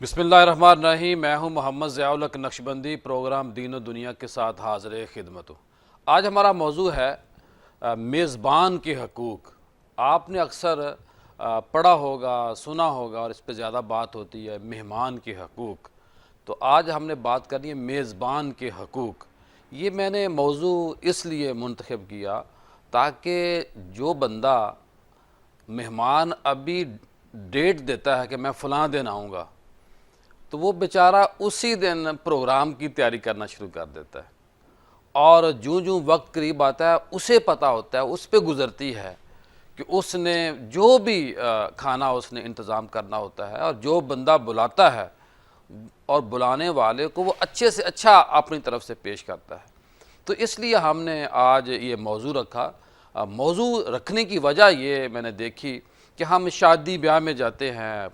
بسم اللہ الرحمن الرحیم۔ میں ہوں محمد ضیاء الحق نقشبندی، پروگرام دین و دنیا کے ساتھ حاضر خدمت ہوں۔ آج ہمارا موضوع ہے میزبان کے حقوق۔ آپ نے اکثر پڑھا ہوگا، سنا ہوگا، اور اس پہ زیادہ بات ہوتی ہے مہمان کے حقوق۔ تو آج ہم نے بات کرنی ہے میزبان کے حقوق۔ یہ میں نے موضوع اس لیے منتخب کیا تاکہ جو بندہ مہمان ابھی ڈیٹ دیتا ہے کہ میں فلاں دن آؤں گا، تو وہ بیچارہ اسی دن پروگرام کی تیاری کرنا شروع کر دیتا ہے، اور جوں وقت قریب آتا ہے اسے پتہ ہوتا ہے، اس پہ گزرتی ہے کہ اس نے جو بھی کھانا اس نے انتظام کرنا ہوتا ہے، اور جو بندہ بلاتا ہے اور بلانے والے کو وہ اچھے سے اچھا اپنی طرف سے پیش کرتا ہے۔ تو اس لیے ہم نے آج یہ موضوع رکھا۔ موضوع رکھنے کی وجہ یہ میں نے دیکھی کہ ہم شادی بیاہ میں جاتے ہیں،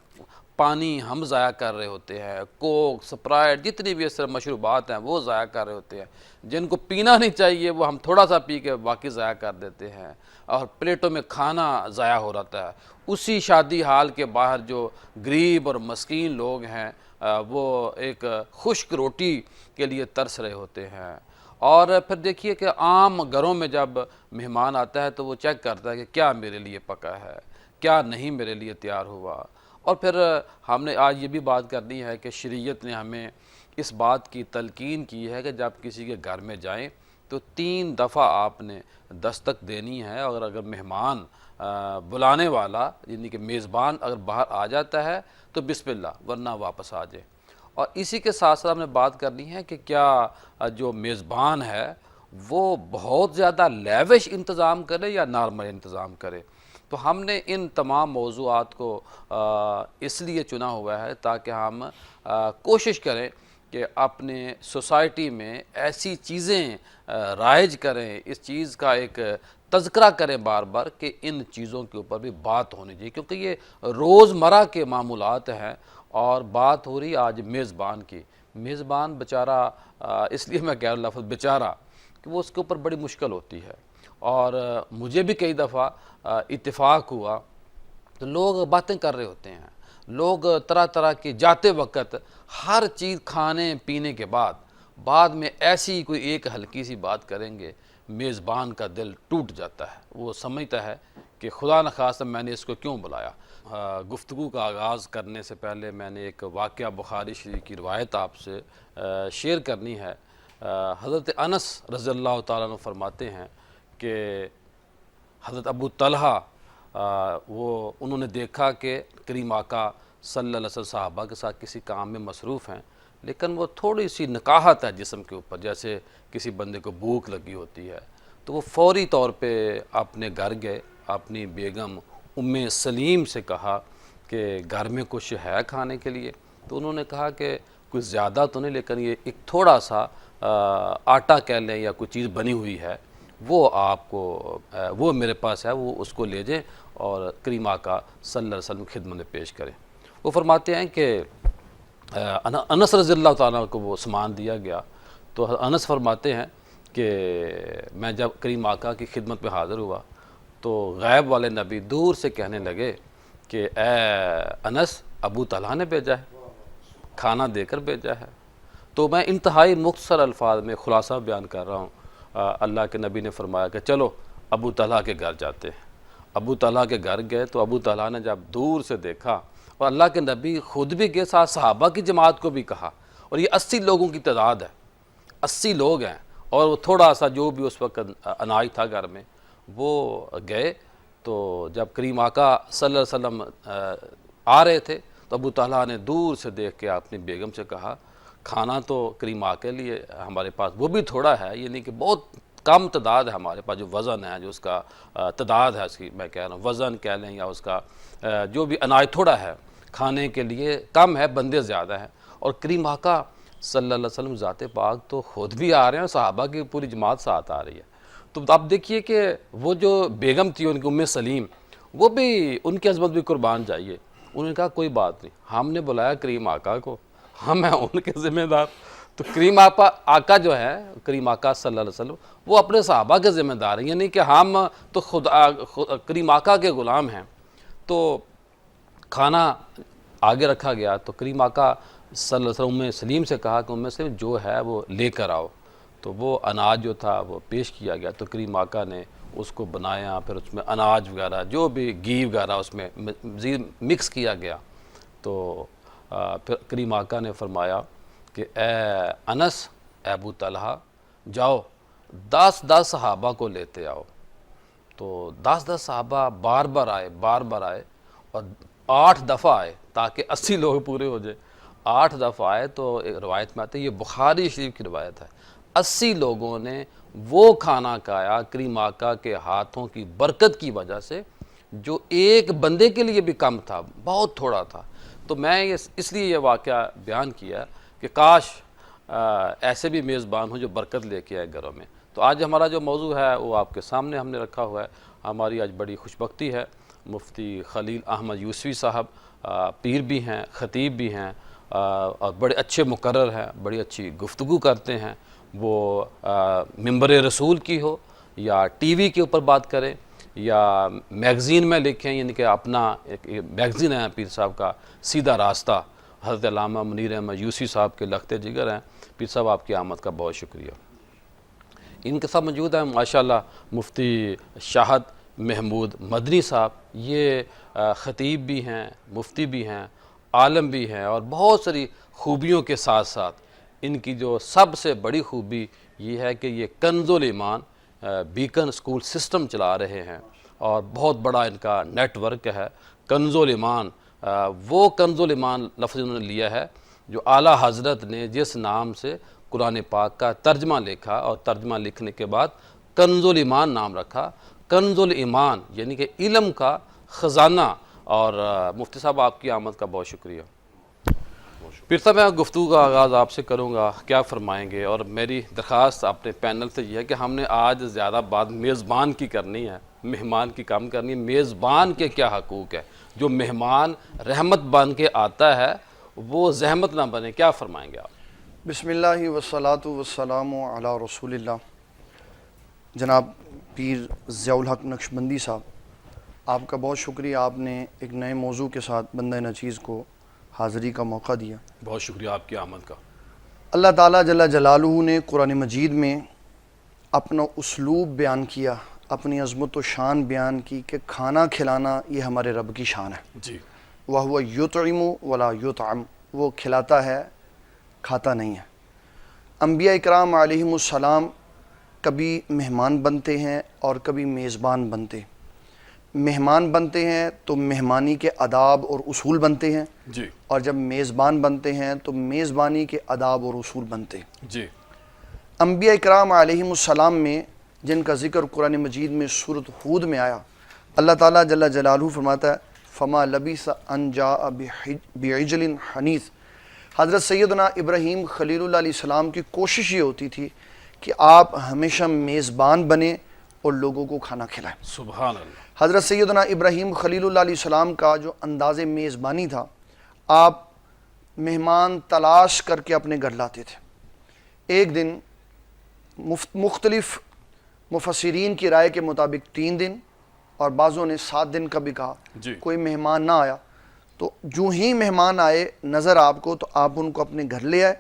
پانی ہم ضائع کر رہے ہوتے ہیں، کوک، سپرائٹ، جتنی بھی اس طرح مشروبات ہیں وہ ضائع کر رہے ہوتے ہیں، جن کو پینا نہیں چاہیے وہ ہم تھوڑا سا پی کے باقی ضائع کر دیتے ہیں، اور پلیٹوں میں کھانا ضائع ہو رہتا ہے۔ اسی شادی حال کے باہر جو غریب اور مسکین لوگ ہیں وہ ایک خشک روٹی کے لیے ترس رہے ہوتے ہیں۔ اور پھر دیکھیے کہ عام گھروں میں جب مہمان آتا ہے تو وہ چیک کرتا ہے کہ کیا میرے لیے پکا ہے، کیا نہیں میرے لیے تیار ہوا۔ اور پھر ہم نے آج یہ بھی بات کرنی ہے کہ شریعت نے ہمیں اس بات کی تلقین کی ہے کہ جب کسی کے گھر میں جائیں تو 3 دفعہ آپ نے دستک دینی ہے، اور اگر مہمان بلانے والا یعنی کہ میزبان اگر باہر آ جاتا ہے تو بسم اللہ، ورنہ واپس آ جائے۔ اور اسی کے ساتھ ساتھ ہم نے بات کرنی ہے کہ کیا جو میزبان ہے وہ بہت زیادہ لیوش انتظام کرے یا نارمل انتظام کرے۔ تو ہم نے ان تمام موضوعات کو اس لیے چنا ہوا ہے تاکہ ہم کوشش کریں کہ اپنے سوسائٹی میں ایسی چیزیں رائج کریں، اس چیز کا ایک تذکرہ کریں بار بار کہ ان چیزوں کے اوپر بھی بات ہونی چاہیے، کیونکہ یہ روزمرہ کے معمولات ہیں۔ اور بات ہو رہی آج میزبان کی۔ میزبان بیچارہ، اس لیے میں کہہ رہا ہوں لفظ بیچارہ، کہ وہ اس کے اوپر بڑی مشکل ہوتی ہے۔ اور مجھے بھی کئی دفعہ اتفاق ہوا تو لوگ باتیں کر رہے ہوتے ہیں، لوگ طرح طرح کی جاتے وقت ہر چیز کھانے پینے کے بعد میں ایسی کوئی ایک ہلکی سی بات کریں گے، میزبان کا دل ٹوٹ جاتا ہے۔ وہ سمجھتا ہے کہ خدا نخواستہ میں نے اس کو کیوں بلایا۔ گفتگو کا آغاز کرنے سے پہلے میں نے ایک واقعہ بخاری شریف کی روایت آپ سے شیئر کرنی ہے۔ حضرت انس رضی اللہ تعالیٰ عنہ فرماتے ہیں کہ حضرت ابو طلحہ انہوں نے دیکھا کہ کریم آقا صلی اللہ علیہ وسلم صحابہ کے ساتھ کسی کام میں مصروف ہیں، لیکن وہ تھوڑی سی نکاہت ہے جسم کے اوپر، جیسے کسی بندے کو بھوک لگی ہوتی ہے۔ تو وہ فوری طور پہ اپنے گھر گئے، اپنی بیگم ام سلیم سے کہا کہ گھر میں کچھ ہے کھانے کے لیے؟ تو انہوں نے کہا کہ کچھ زیادہ تو نہیں، لیکن یہ ایک تھوڑا سا آٹا کہہ لیں یا کوئی چیز بنی ہوئی ہے، وہ آپ کو وہ میرے پاس ہے، وہ اس کو لے جائیں اور کریم آقا صلی اللہ علیہ وسلم کی خدمت میں پیش کریں۔ وہ فرماتے ہیں کہ انس رضی اللہ تعالیٰ کو وہ سامان دیا گیا، تو انس فرماتے ہیں کہ میں جب کریم آقا کی خدمت میں حاضر ہوا تو غیب والے نبی دور سے کہنے لگے کہ اے انس، ابو طلحہ نے بھیجا ہے، کھانا دے کر بھیجا ہے۔ تو میں انتہائی مختصر الفاظ میں خلاصہ بیان کر رہا ہوں۔ اللہ کے نبی نے فرمایا کہ چلو ابو طلحہ کے گھر جاتے ہیں۔ ابو طلحہ کے گھر گئے تو ابو طلحہ نے جب دور سے دیکھا، اور اللہ کے نبی خود بھی گئے، ساتھ صحابہ کی جماعت کو بھی کہا، اور یہ 80 لوگوں کی تعداد ہے، 80 لوگ ہیں، اور وہ تھوڑا سا جو بھی اس وقت اناج تھا گھر میں وہ گئے۔ تو جب کریم آقا صلی اللہ علیہ وسلم آ رہے تھے تو ابو طلحہ نے دور سے دیکھ کے اپنی بیگم سے کہا، کھانا تو کریم آقا کے لیے ہمارے پاس وہ بھی تھوڑا ہے، یعنی کہ بہت کم تعداد ہے ہمارے پاس، جو وزن ہے، جو اس کا تعداد ہے، اس کی میں کہہ رہا ہوں وزن کہہ لیں یا اس کا جو بھی اناج تھوڑا ہے، کھانے کے لیے کم ہے، بندے زیادہ ہیں۔ اور کریم آقا صلی اللہ علیہ وسلم ذات پاک تو خود بھی آ رہے ہیں اور صحابہ کی پوری جماعت ساتھ آ رہی ہے۔ تو آپ دیکھیے کہ وہ جو بیگم تھی ان کی ام سلیم، وہ بھی ان کی عظمت بھی قربان جائیے، انہوں نے کہا کوئی بات نہیں، ہم نے بلایا کریم آقا کو، ہم ہیں ان کے ذمہ دار۔ تو کریم آقا جو ہے، کریم آقا صلی اللہ علیہ وسلم، وہ اپنے صحابہ کے ذمہ دار ہیں، یعنی کہ ہم تو کریم آقا کے غلام ہیں۔ تو کھانا آگے رکھا گیا تو کریم آقا صلی اللہ علیہ وسلم سلیم سے کہا کہ ام سلیم جو ہے وہ لے کر آؤ، تو وہ اناج جو تھا وہ پیش کیا گیا، تو کریم آقا نے اس کو بنایا، پھر اس میں اناج وغیرہ جو بھی گھی وغیرہ اس میں مزید مکس کیا گیا، تو پھر کریم آقا نے فرمایا کہ اے انس، اے ابو طلحہ، جاؤ 10 صحابہ کو لیتے آؤ۔ تو 10 صحابہ بار بار آئے اور 8 دفعہ آئے تاکہ 80 لوگ پورے ہو جائے۔ 8 دفعہ آئے تو ایک روایت میں آتے ہیں، یہ بخاری شریف کی روایت ہے، 80 لوگوں نے وہ کھانا کھایا کریم آقا کے ہاتھوں کی برکت کی وجہ سے، جو ایک بندے کے لیے بھی کم تھا، بہت تھوڑا تھا۔ تو میں اس لیے یہ واقعہ بیان کیا کہ کاش ایسے بھی میزبان ہوں جو برکت لے کے آئے گھروں میں۔ تو آج ہمارا جو موضوع ہے وہ آپ کے سامنے ہم نے رکھا ہوا ہے۔ ہماری آج بڑی خوشبختی ہے، مفتی خلیل احمد یوسفی صاحب پیر بھی ہیں، خطیب بھی ہیں، اور بڑے اچھے مقرر ہیں، بڑی اچھی گفتگو کرتے ہیں۔ وہ ممبر رسول کی ہو یا ٹی وی کے اوپر بات کریں یا میگزین میں لکھیں، یعنی کہ اپنا ایک میگزین ہے پیر صاحب کا سیدھا راستہ، حضرت علامہ منیر احمد یوسفی صاحب کے لخت جگر ہیں۔ پیر صاحب آپ کی آمد کا بہت شکریہ۔ ان کے ساتھ موجود ہیں ماشاءاللہ مفتی شاہد محمود مدنی صاحب، یہ خطیب بھی ہیں، مفتی بھی ہیں، عالم بھی ہیں، اور بہت ساری خوبیوں کے ساتھ ساتھ ان کی جو سب سے بڑی خوبی یہ ہے کہ یہ کنز الایمان بیکن سکول سسٹم چلا رہے ہیں، اور بہت بڑا ان کا نیٹ ورک ہے۔ کنز الایمان، وہ کنز الایمان لفظ انہوں نے لیا ہے جو اعلیٰ حضرت نے جس نام سے قرآن پاک کا ترجمہ لکھا، اور ترجمہ لکھنے کے بعد کنز الایمان نام رکھا۔ کنز الایمان یعنی کہ علم کا خزانہ۔ اور مفتی صاحب آپ کی آمد کا بہت شکریہ۔ پھر صاحب میں گفتگو کا آغاز آپ سے کروں گا، کیا فرمائیں گے؟ اور میری درخواست اپنے پینل سے یہ ہے کہ ہم نے آج زیادہ بات میزبان کی کرنی ہے، مہمان کی کم کرنی ہے۔ میزبان کے کیا حقوق ہے؟ جو مہمان رحمت بن کے آتا ہے وہ زحمت نہ بنے، کیا فرمائیں گے آپ؟ بسم اللہ والصلاۃ والسلام علی رسول اللہ۔ جناب پیر ضیاء الحق نقشبندی صاحب، آپ کا بہت شکریہ، آپ نے ایک نئے موضوع کے ساتھ بندہ نچیز کو حاضری کا موقع دیا۔ بہت شکریہ آپ کی آمد کا۔ اللہ تعالیٰ جل جلالہ نے قرآن مجید میں اپنا اسلوب بیان کیا، اپنی عظمت و شان بیان کی کہ کھانا کھلانا یہ ہمارے رب کی شان ہے۔ جی۔ وَهُوَ يُطْعِمُ وَلَا يُطْعَمُ، وہ کھلاتا ہے کھاتا نہیں ہے۔ انبیاء اکرام علیہم السلام کبھی مہمان بنتے ہیں اور کبھی میزبان بنتے ہیں۔ مہمان بنتے ہیں تو مہمانی کے آداب اور اصول بنتے ہیں، جی۔ اور جب میزبان بنتے ہیں تو میزبانی کے آداب اور اصول بنتے ہیں۔ جی۔ انبیاء اکرام علیہم السلام میں جن کا ذکر قرآن مجید میں سورۃ ہود میں آیا، اللہ تعالیٰ جل جلالہ فرماتا ہے فما لبث ان جاء بعجل حنیذ۔ حضرت سیدنا ابراہیم خلیل اللہ علیہ السلام کی کوشش یہ ہوتی تھی کہ آپ ہمیشہ میزبان بنیں اور لوگوں کو کھانا کھلائیں۔ سبحان اللہ۔ حضرت سیدنا ابراہیم خلیل اللہ علیہ السلام کا جو انداز میزبانی تھا، آپ مہمان تلاش کر کے اپنے گھر لاتے تھے۔ ایک دن مختلف مفسرین کی رائے کے مطابق 3 دن، اور بعضوں نے 7 دن کا بھی کہا، جی۔ کوئی مہمان نہ آیا تو جو ہی مہمان آئے نظر آپ کو تو آپ ان کو اپنے گھر لے آئے،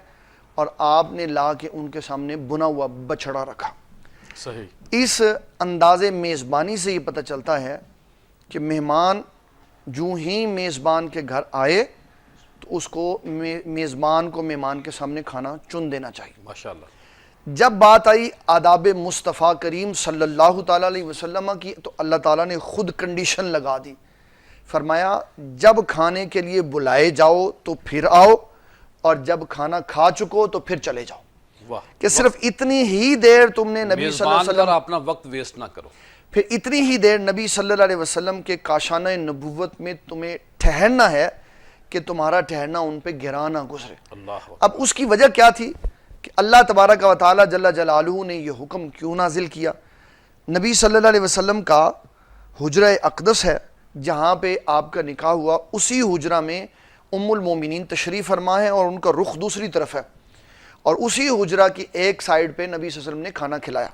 اور آپ نے لا کے ان کے سامنے بنا ہوا بچڑا رکھا۔ صحیح۔ اس انداز میزبانی سے یہ پتہ چلتا ہے کہ مہمان جو ہی میزبان کے گھر آئے تو اس کو میزبان کو مہمان کے سامنے کھانا چن دینا چاہیے۔ ماشاءاللہ۔ جب بات آئی آداب مصطفیٰ کریم صلی اللہ تعالیٰ علیہ وسلم کی تو اللہ تعالیٰ نے خود کنڈیشن لگا دی، فرمایا جب کھانے کے لیے بلائے جاؤ تو پھر آؤ، اور جب کھانا کھا چکو تو پھر چلے جاؤ۔ واہ۔ کہ صرف اتنی ہی دیر تم نے نبی صلی اللہ علیہ میزبان وسلم، پر اپنا وقت ویسٹ نہ کرو۔ پھر اتنی ہی دیر نبی صلی اللہ علیہ وسلم کے کاشانہ نبوت میں تمہیں ٹھہرنا ہے کہ تمہارا ٹھہرنا ان پہ گراں نہ گزرے۔ اللہ۔ اب اس کی وجہ کیا تھی کہ اللہ تبارک و تعالیٰ جل جلالہ نے یہ حکم کیوں نازل کیا؟ نبی صلی اللہ علیہ وسلم کا حجرہ اقدس ہے جہاں پہ آپ کا نکاح ہوا، اسی حجرہ میں ام المومنین تشریف فرما ہے اور ان کا رخ دوسری طرف ہے، اور اسی حجرہ کی ایک سائیڈ پہ نبی صلی اللہ علیہ وسلم نے کھانا کھلایا۔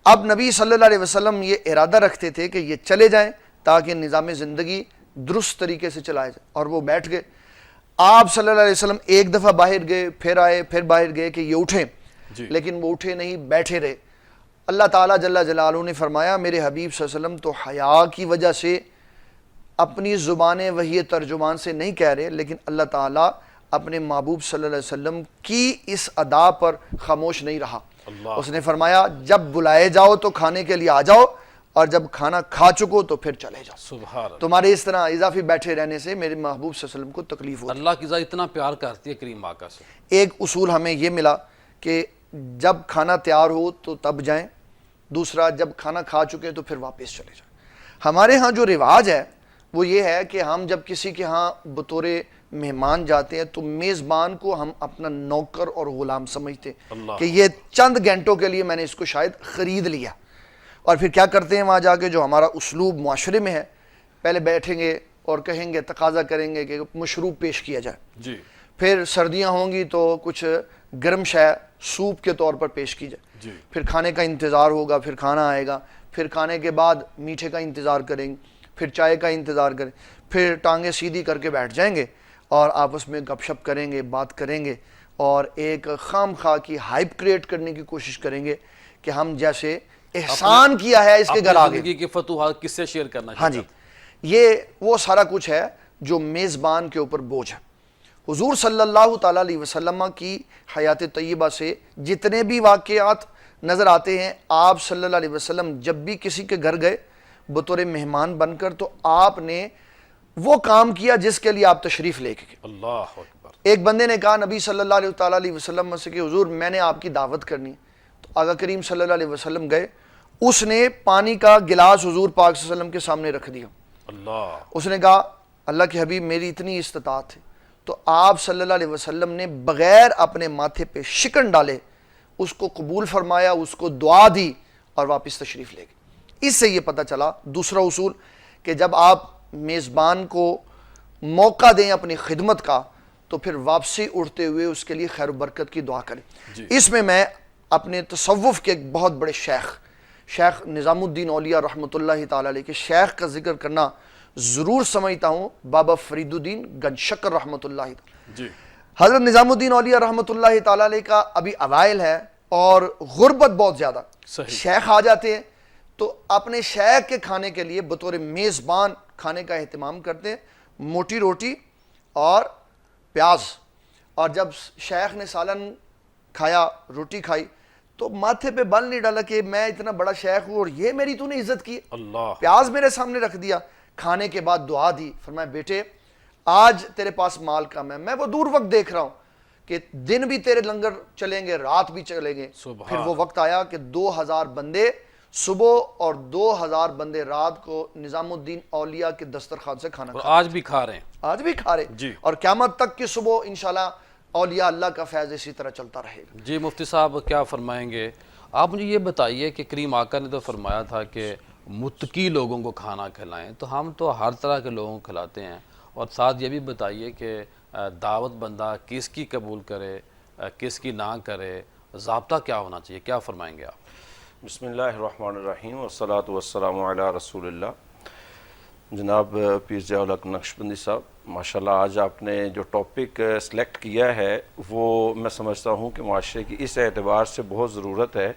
اب نبی صلی اللہ علیہ وسلم یہ ارادہ رکھتے تھے کہ یہ چلے جائیں تاکہ نظام زندگی درست طریقے سے چلایا جائے، اور وہ بیٹھ گئے۔ آپ صلی اللہ علیہ وسلم ایک دفعہ باہر گئے، پھر آئے، پھر باہر گئے کہ یہ اٹھیں، جی لیکن وہ اٹھے نہیں، بیٹھے رہے۔ اللہ تعالیٰ جل جلالہ نے فرمایا میرے حبیب صلی اللہ علیہ وسلم تو حیا کی وجہ سے اپنی زبان وحی ترجمان سے نہیں کہہ رہے، لیکن اللہ تعالیٰ اپنے محبوب صلی اللہ علیہ وسلم کی اس ادا پر خاموش نہیں رہا۔ اللہ اس نے فرمایا جب بلائے جاؤ تو کھانے کے لیے آ جاؤ، اور جب کھانا کھا چکو تو پھر چلے جاؤ۔ سبحان اللہ، تمہارے اس طرح اضافی بیٹھے رہنے سے میرے محبوب صلی اللہ علیہ وسلم کو تکلیف ہوتی۔ اللہ کی ذات اتنا پیار کرتی ہے کریم آقا سے۔ ایک اصول ہمیں یہ ملا کہ جب کھانا تیار ہو تو تب جائیں، دوسرا جب کھانا کھا چکے تو پھر واپس چلے جائیں۔ ہمارے ہاں جو رواج ہے وہ یہ ہے کہ ہم جب کسی کے ہاں بطور مہمان جاتے ہیں تو میزبان کو ہم اپنا نوکر اور غلام سمجھتے اللہ، کہ یہ چند گھنٹوں کے لیے میں نے اس کو شاید خرید لیا، اور پھر کیا کرتے ہیں وہاں جا کے جو ہمارا اسلوب معاشرے میں ہے، پہلے بیٹھیں گے اور کہیں گے، تقاضا کریں گے کہ مشروب پیش کیا جائے، جی پھر سردیاں ہوں گی تو کچھ گرم شے سوپ کے طور پر پیش کی جائے، جی پھر کھانے کا انتظار ہوگا، پھر کھانا آئے گا، پھر کھانے کے بعد میٹھے کا انتظار کریں گے، پھر چائے کا انتظار کریں، پھر ٹانگیں سیدھی کر کے بیٹھ جائیں گے اور آپس میں گپ شپ کریں گے، بات کریں گے، اور ایک خام خواہ کی ہائپ کریٹ کرنے کی کوشش کریں گے کہ ہم جیسے احسان کیا ہے اس کے گھر اپنی آگے۔ زندگی کی فتوحات کس سے شیئر کرنا ہاں چاہتے جی، یہ وہ سارا کچھ ہے جو میزبان کے اوپر بوجھ ہے۔ حضور صلی اللہ تعالیٰ علیہ وسلم کی حیات طیبہ سے جتنے بھی واقعات نظر آتے ہیں، آپ صلی اللہ علیہ وسلم جب بھی کسی کے گھر گئے بطور مہمان بن کر تو آپ نے وہ کام کیا جس کے لیے آپ تشریف لے کے گئے۔ اللہ اکبر، ایک بندے نے کہا نبی صلی اللہ علیہ وسلم سے کہ حضور میں نے آپ کی دعوت کرنی ہے، تو آقا کریم صلی اللہ علیہ وسلم گئے، اس نے پانی کا گلاس حضور پاک صلی اللہ علیہ وسلم کے سامنے رکھ دیا۔ اللہ اس نے کہا اللہ کے حبیب میری اتنی استطاعت ہے، تو آپ صلی اللہ علیہ وسلم نے بغیر اپنے ماتھے پہ شکن ڈالے اس کو قبول فرمایا، اس کو دعا دی اور واپس تشریف لے گئے۔ اس سے یہ پتہ چلا دوسرا اصول کہ جب آپ میزبان کو موقع دیں اپنی خدمت کا تو پھر واپسی اٹھتے ہوئے اس کے لیے خیر و برکت کی دعا کریں۔ جی اس میں اپنے تصوف کے ایک بہت بڑے شیخ نظام الدین اولیاء رحمۃ اللہ تعالی علیہ کے شیخ کا ذکر کرنا ضرور سمجھتا ہوں، بابا فرید الدین گنج شکر رحمۃ اللہ تعالی۔ جی حضرت نظام الدین اولیاء رحمۃ اللہ تعالی علیہ کا ابھی اوائل ہے اور غربت بہت زیادہ، صحیح، شیخ آ جاتے ہیں تو اپنے شیخ کے کھانے کے لیے بطور میزبان کھانے کا اہتمام کرتے ہیں، موٹی روٹی اور پیاز، اور جب شیخ نے سالن کھایا، روٹی کھائی، تو ماتھے پہ بل نہیں ڈالا کہ میں اتنا بڑا شیخ ہوں اور یہ میری تو نے عزت کی، اللہ پیاز میرے سامنے رکھ دیا۔ کھانے کے بعد دعا دی، فرمایا بیٹے آج تیرے پاس مال کم ہے، میں وہ دور وقت دیکھ رہا ہوں کہ دن بھی تیرے لنگر چلیں گے، رات بھی چلیں گے، سبحان پھر وہ وقت آیا کہ 2000 بندے صبح اور 2000 بندے رات کو نظام الدین اولیاء کے دسترخوان سے کھانا اور کھا آج بھی کھا رہے ہیں۔ آج بھی کھا رہے جی اور قیامت تک کی صبح انشاءاللہ اولیاء اللہ کا فیض اسی طرح چلتا رہے گا۔ جی مفتی صاحب کیا فرمائیں گے؟ آپ مجھے یہ بتائیے کہ کریم آقا نے تو فرمایا تھا کہ متقی لوگوں کو کھانا کھلائیں، تو ہم تو ہر طرح کے لوگوں کو کھلاتے ہیں، اور ساتھ یہ بھی بتائیے کہ دعوت بندہ کس کی قبول کرے کس کی نہ کرے، ضابطہ کیا ہونا چاہیے، کیا فرمائیں گے آپ؟ بسم اللہ الرحمن الرحیم والصلاة والسلام علی رسول اللہ۔ جناب پیر ضیاء الحق نقشبندی صاحب، ماشاءاللہ آج آپ نے جو ٹاپک سلیکٹ کیا ہے وہ میں سمجھتا ہوں کہ معاشرے کی اس اعتبار سے بہت ضرورت ہے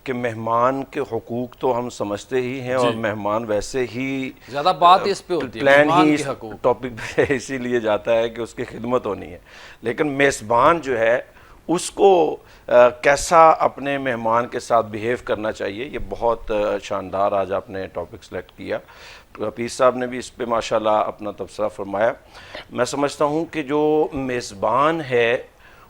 کہ مہمان کے حقوق تو ہم سمجھتے ہی ہیں، اور مہمان ویسے ہی زیادہ بات اس پہ ہوتی ہے، پلان مہمان ہی کے اس حقوق۔ ٹاپک پہ اسی لیے جاتا ہے کہ اس کی خدمت ہونی ہے، لیکن میزبان جو ہے اس کو کیسا اپنے مہمان کے ساتھ بیہیو کرنا چاہیے، یہ بہت شاندار آج آپ نے ٹاپک سلیکٹ کیا۔ پیر صاحب نے بھی اس پہ ماشاءاللہ اپنا تبصرہ فرمایا۔ میں سمجھتا ہوں کہ جو میزبان ہے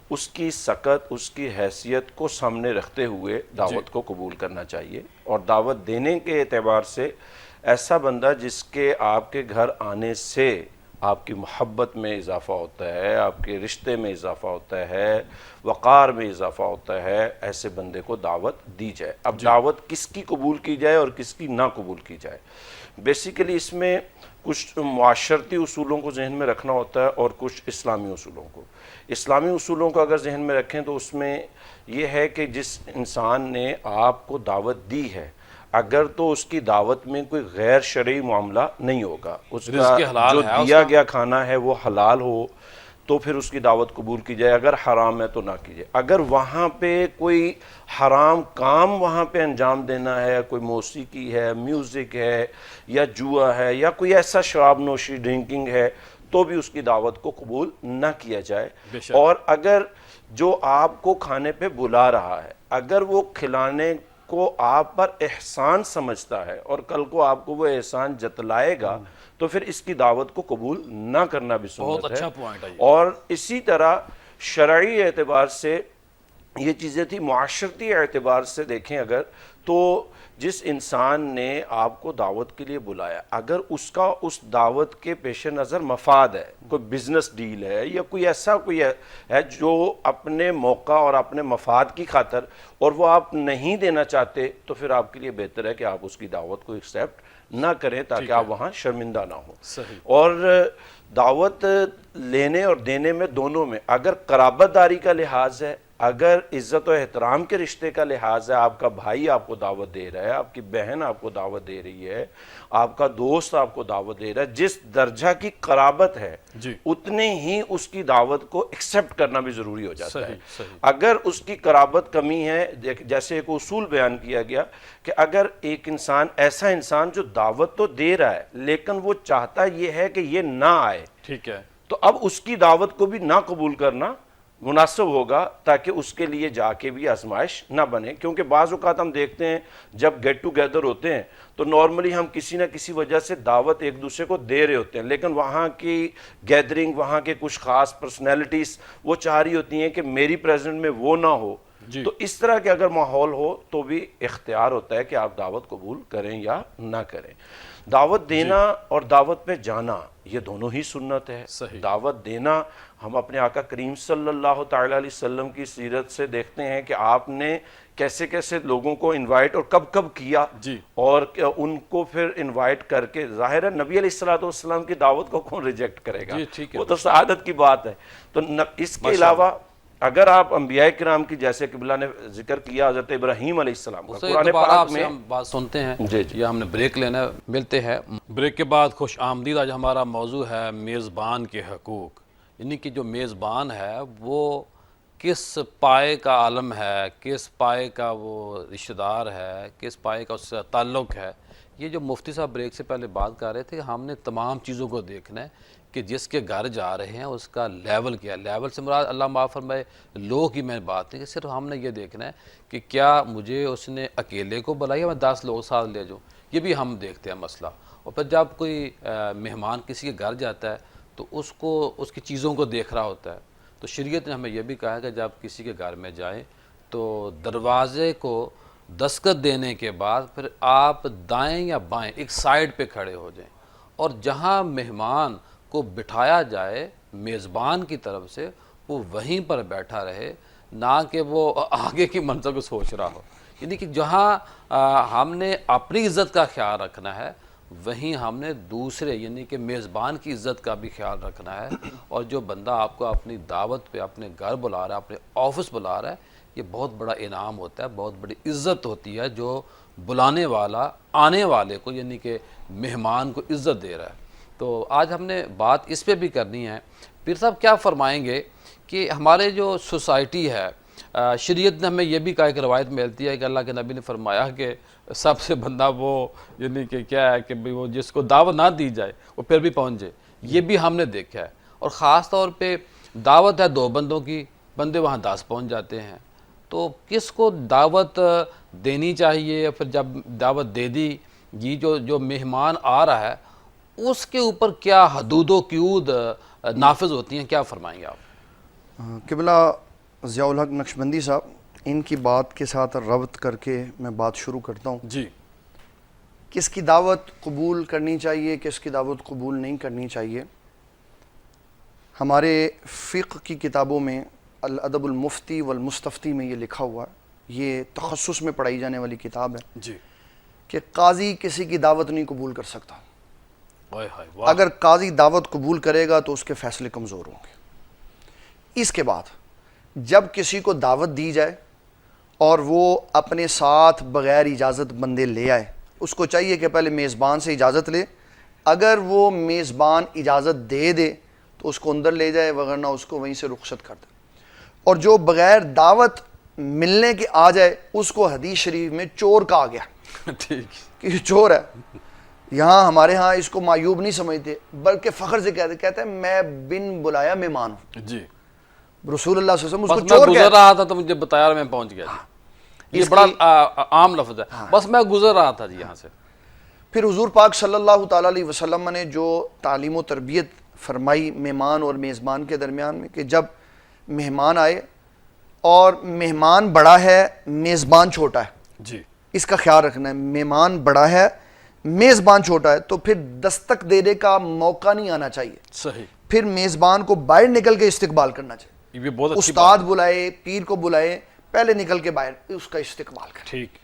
اس کی سکت، اس کی حیثیت کو سامنے رکھتے ہوئے دعوت کو قبول کرنا چاہیے، اور دعوت دینے کے اعتبار سے ایسا بندہ جس کے آپ کے گھر آنے سے آپ کی محبت میں اضافہ ہوتا ہے، آپ کے رشتے میں اضافہ ہوتا ہے، وقار میں اضافہ ہوتا ہے، ایسے بندے کو دعوت دی جائے۔ اب دعوت کس کی قبول کی جائے اور کس کی نہ قبول کی جائے، بیسیکلی اس میں کچھ معاشرتی اصولوں کو ذہن میں رکھنا ہوتا ہے اور کچھ اسلامی اصولوں کو۔ اسلامی اصولوں کو اگر ذہن میں رکھیں تو اس میں یہ ہے کہ جس انسان نے آپ کو دعوت دی ہے، اگر تو اس کی دعوت میں کوئی غیر شرعی معاملہ نہیں ہوگا، اس کا رزق حلال جو ہے، دیا گیا کھانا ہے وہ حلال ہو، تو پھر اس کی دعوت قبول کی جائے، اگر حرام ہے تو نہ کیجیے۔ اگر وہاں پہ کوئی حرام کام وہاں پہ انجام دینا ہے، کوئی موسیقی ہے، میوزک ہے، یا جوا ہے، یا کوئی ایسا شراب نوشی ڈرنکنگ ہے، تو بھی اس کی دعوت کو قبول نہ کیا جائے۔ بے شک۔ اور اگر جو آپ کو کھانے پہ بلا رہا ہے، اگر وہ کھلانے کو آپ پر احسان سمجھتا ہے اور کل کو آپ کو وہ احسان جتلائے گا، تو پھر اس کی دعوت کو قبول نہ کرنا بھی سنت ہے۔ بہت اچھا پوائنٹ ہے یہ۔ اور اسی طرح شرعی اعتبار سے یہ چیزیں تھی، معاشرتی اعتبار سے دیکھیں اگر، تو جس انسان نے آپ کو دعوت کے لیے بلایا، اگر اس کا اس دعوت کے پیش نظر مفاد ہے، کوئی بزنس ڈیل ہے یا کوئی ایسا کوئی ہے جو اپنے موقع اور اپنے مفاد کی خاطر، اور وہ آپ نہیں دینا چاہتے، تو پھر آپ کے لیے بہتر ہے کہ آپ اس کی دعوت کو ایکسیپٹ نہ کریں تاکہ آپ وہاں شرمندہ نہ ہوں۔ صحیح۔ اور دعوت لینے اور دینے میں دونوں میں اگر قرابت داری کا لحاظ ہے، اگر عزت و احترام کے رشتے کا لحاظ ہے، آپ کا بھائی آپ کو دعوت دے رہا ہے، آپ کی بہن آپ کو دعوت دے رہی ہے، آپ کا دوست آپ کو دعوت دے رہا ہے، جس درجہ کی قرابت ہے جی۔ اتنے ہی اس کی دعوت کو ایکسیپٹ کرنا بھی ضروری ہو جاتا ہے۔ صحیح، صحیح۔ اگر اس کی قرابت کمی ہے، جیسے ایک اصول بیان کیا گیا کہ اگر ایک انسان، ایسا انسان جو دعوت تو دے رہا ہے لیکن وہ چاہتا یہ ہے کہ یہ نہ آئے، ٹھیک ہے۔ تو اب اس کی دعوت کو بھی نہ قبول کرنا مناسب ہوگا، تاکہ اس کے لیے جا کے بھی آزمائش نہ بنے۔ کیونکہ بعض اوقات ہم دیکھتے ہیں جب گیٹ ٹو گیدر ہوتے ہیں تو نارملی ہم کسی نہ کسی وجہ سے دعوت ایک دوسرے کو دے رہے ہوتے ہیں، لیکن وہاں کی گیدرنگ، وہاں کے کچھ خاص پرسنالٹیز وہ چاہ رہی ہوتی ہیں کہ میری پریزنٹ میں وہ نہ ہو، جی۔ تو اس طرح کے اگر ماحول ہو تو بھی اختیار ہوتا ہے کہ آپ دعوت قبول کریں یا نہ کریں۔ دعوت دینا اور دعوت پہ جانا یہ دونوں ہی سنت ہے۔ صحیح۔ دعوت دینا ہم اپنے آقا کریم صلی اللہ تعالیٰ علیہ وسلم کی سیرت سے دیکھتے ہیں کہ آپ نے کیسے کیسے لوگوں کو انوائٹ اور کب کب کیا، جی۔ اور ان کو پھر انوائٹ کر کے، ظاہر ہے نبی علیہ السلام کی دعوت کو کون ریجیکٹ کرے گا، جی، ٹھیک ہے۔ وہ تو سعادت کی بات ہے۔ تو اس کے علاوہ اگر آپ انبیاء کرام کی، جیسے قبلہ نے ذکر کیا حضرت ابراہیم علیہ السلام کا، اسے قرآن دوبارہ آپ پاک سے میں، ہم بات سنتے ہیں۔ جی جی، یہ ہم نے بریک لینا ہے، ملتے ہیں بریک کے بعد۔ خوش آمدید۔ آج ہمارا موضوع ہے میزبان کے حقوق، یعنی کہ جو میزبان ہے وہ کس پائے کا عالم ہے، کس پائے کا وہ رشتہ دار ہے، کس پائے کا اس سے تعلق ہے۔ یہ جو مفتی صاحب بریک سے پہلے بات کر رہے تھے، ہم نے تمام چیزوں کو دیکھنا ہے کہ جس کے گھر جا رہے ہیں اس کا لیول کیا ہے۔ لیول سے مراد اللہ معاف فرمائے لوگ کی میں بات نہیں، کہ صرف ہم نے یہ دیکھنا ہے کہ کیا مجھے اس نے اکیلے کو بلایا، میں 10 لوگ ساتھ لے جاؤں، یہ بھی ہم دیکھتے ہیں مسئلہ۔ اور پھر جب کوئی مہمان کسی کے گھر جاتا ہے تو اس کو اس کی چیزوں کو دیکھ رہا ہوتا ہے۔ تو شریعت نے ہمیں یہ بھی کہا ہے کہ جب کسی کے گھر میں جائیں تو دروازے کو دستخط دینے کے بعد پھر آپ دائیں یا بائیں ایک سائڈ پہ کھڑے ہو جائیں، اور جہاں مہمان کو بٹھایا جائے میزبان کی طرف سے وہ وہیں پر بیٹھا رہے، نہ کہ وہ آگے کی منظر کو سوچ رہا ہو۔ یعنی کہ جہاں ہم نے اپنی عزت کا خیال رکھنا ہے، وہیں ہم نے دوسرے یعنی کہ میزبان کی عزت کا بھی خیال رکھنا ہے۔ اور جو بندہ آپ کو اپنی دعوت پہ اپنے گھر بلا رہا ہے، اپنے آفس بلا رہا ہے، یہ بہت بڑا انعام ہوتا ہے، بہت بڑی عزت ہوتی ہے جو بلانے والا آنے والے کو یعنی کہ مہمان کو عزت دے رہا ہے۔ تو آج ہم نے بات اس پہ بھی کرنی ہے۔ پیر صاحب کیا فرمائیں گے کہ ہمارے جو سوسائٹی ہے، شریعت نے ہمیں یہ بھی کہا، ایک روایت ملتی ہے کہ اللہ کے نبی نے فرمایا کہ سب سے بندہ وہ یعنی کہ کیا ہے کہ وہ جس کو دعوت نہ دی جائے وہ پھر بھی پہنچ جائے۔ یہ بھی ہم نے دیکھا ہے، اور خاص طور پہ دعوت ہے 2 بندوں کی، بندے وہاں 10 پہنچ جاتے ہیں۔ تو کس کو دعوت دینی چاہیے؟ پھر جب دعوت دے دی، یہ جو مہمان آ رہا ہے اس کے اوپر کیا حدود و قیود نافذ ہوتی ہیں، کیا فرمائیں گے آپ؟ قبلہ ضیاء الحق نقشبندی صاحب، ان کی بات کے ساتھ ربط کر کے میں بات شروع کرتا ہوں۔ جی۔ کس کی دعوت قبول کرنی چاہیے، کس کی دعوت قبول نہیں کرنی چاہیے؟ ہمارے فقہ کی کتابوں میں الادب المفتی والمستفتی میں یہ لکھا ہوا ہے، یہ تخصص میں پڑھائی جانے والی کتاب ہے، جی۔ کہ قاضی کسی کی دعوت نہیں قبول کر سکتا۔ واہ، اگر قاضی دعوت قبول کرے گا تو اس کے فیصلے کمزور ہوں گے۔ اس کے بعد جب کسی کو دعوت دی جائے اور وہ اپنے ساتھ بغیر اجازت بندے لے آئے، اس کو چاہیے کہ پہلے میزبان سے اجازت لے۔ اگر وہ میزبان اجازت دے دے تو اس کو اندر لے جائے، وغیرہ اس کو وہیں سے رخصت کر دے. اور جو بغیر دعوت ملنے کے آ جائے اس کو حدیث شریف میں چور کہا گیا ٹھیک. کہ یہ چور ہے. یہاں ہمارے ہاں اس کو معیوب نہیں سمجھتے بلکہ فخر سے کہتے ہیں میں بن بلایا مہمان ہوں. جی. رسول اللہ صلی اللہ علیہ وسلم اس بس کو میں چور گزر کہتے رہا تھا تو مجھے بتایا اور میں پہنچ گیا. یہ اس بڑا کی- عام لفظ ہے. بس میں گزر رہا تھا جی یہاں سے. پھر حضور پاک صلی اللہ تعالیٰ علیہ وسلم نے جو تعلیم و تربیت فرمائی مہمان اور میزبان کے درمیان میں کہ جب مہمان آئے اور مہمان بڑا ہے میزبان چھوٹا ہے، جی. اس کا خیال رکھنا ہے. مہمان بڑا ہے میزبان چھوٹا ہے تو پھر دستک دینے کا موقع نہیں آنا چاہیے. صحیح. پھر میزبان کو باہر نکل کے استقبال کرنا چاہیے. یہ بہت اچھی استاد بلائے، پیر کو بلائے، پہلے نکل کے باہر اس کا استقبال کریں. ٹھیک.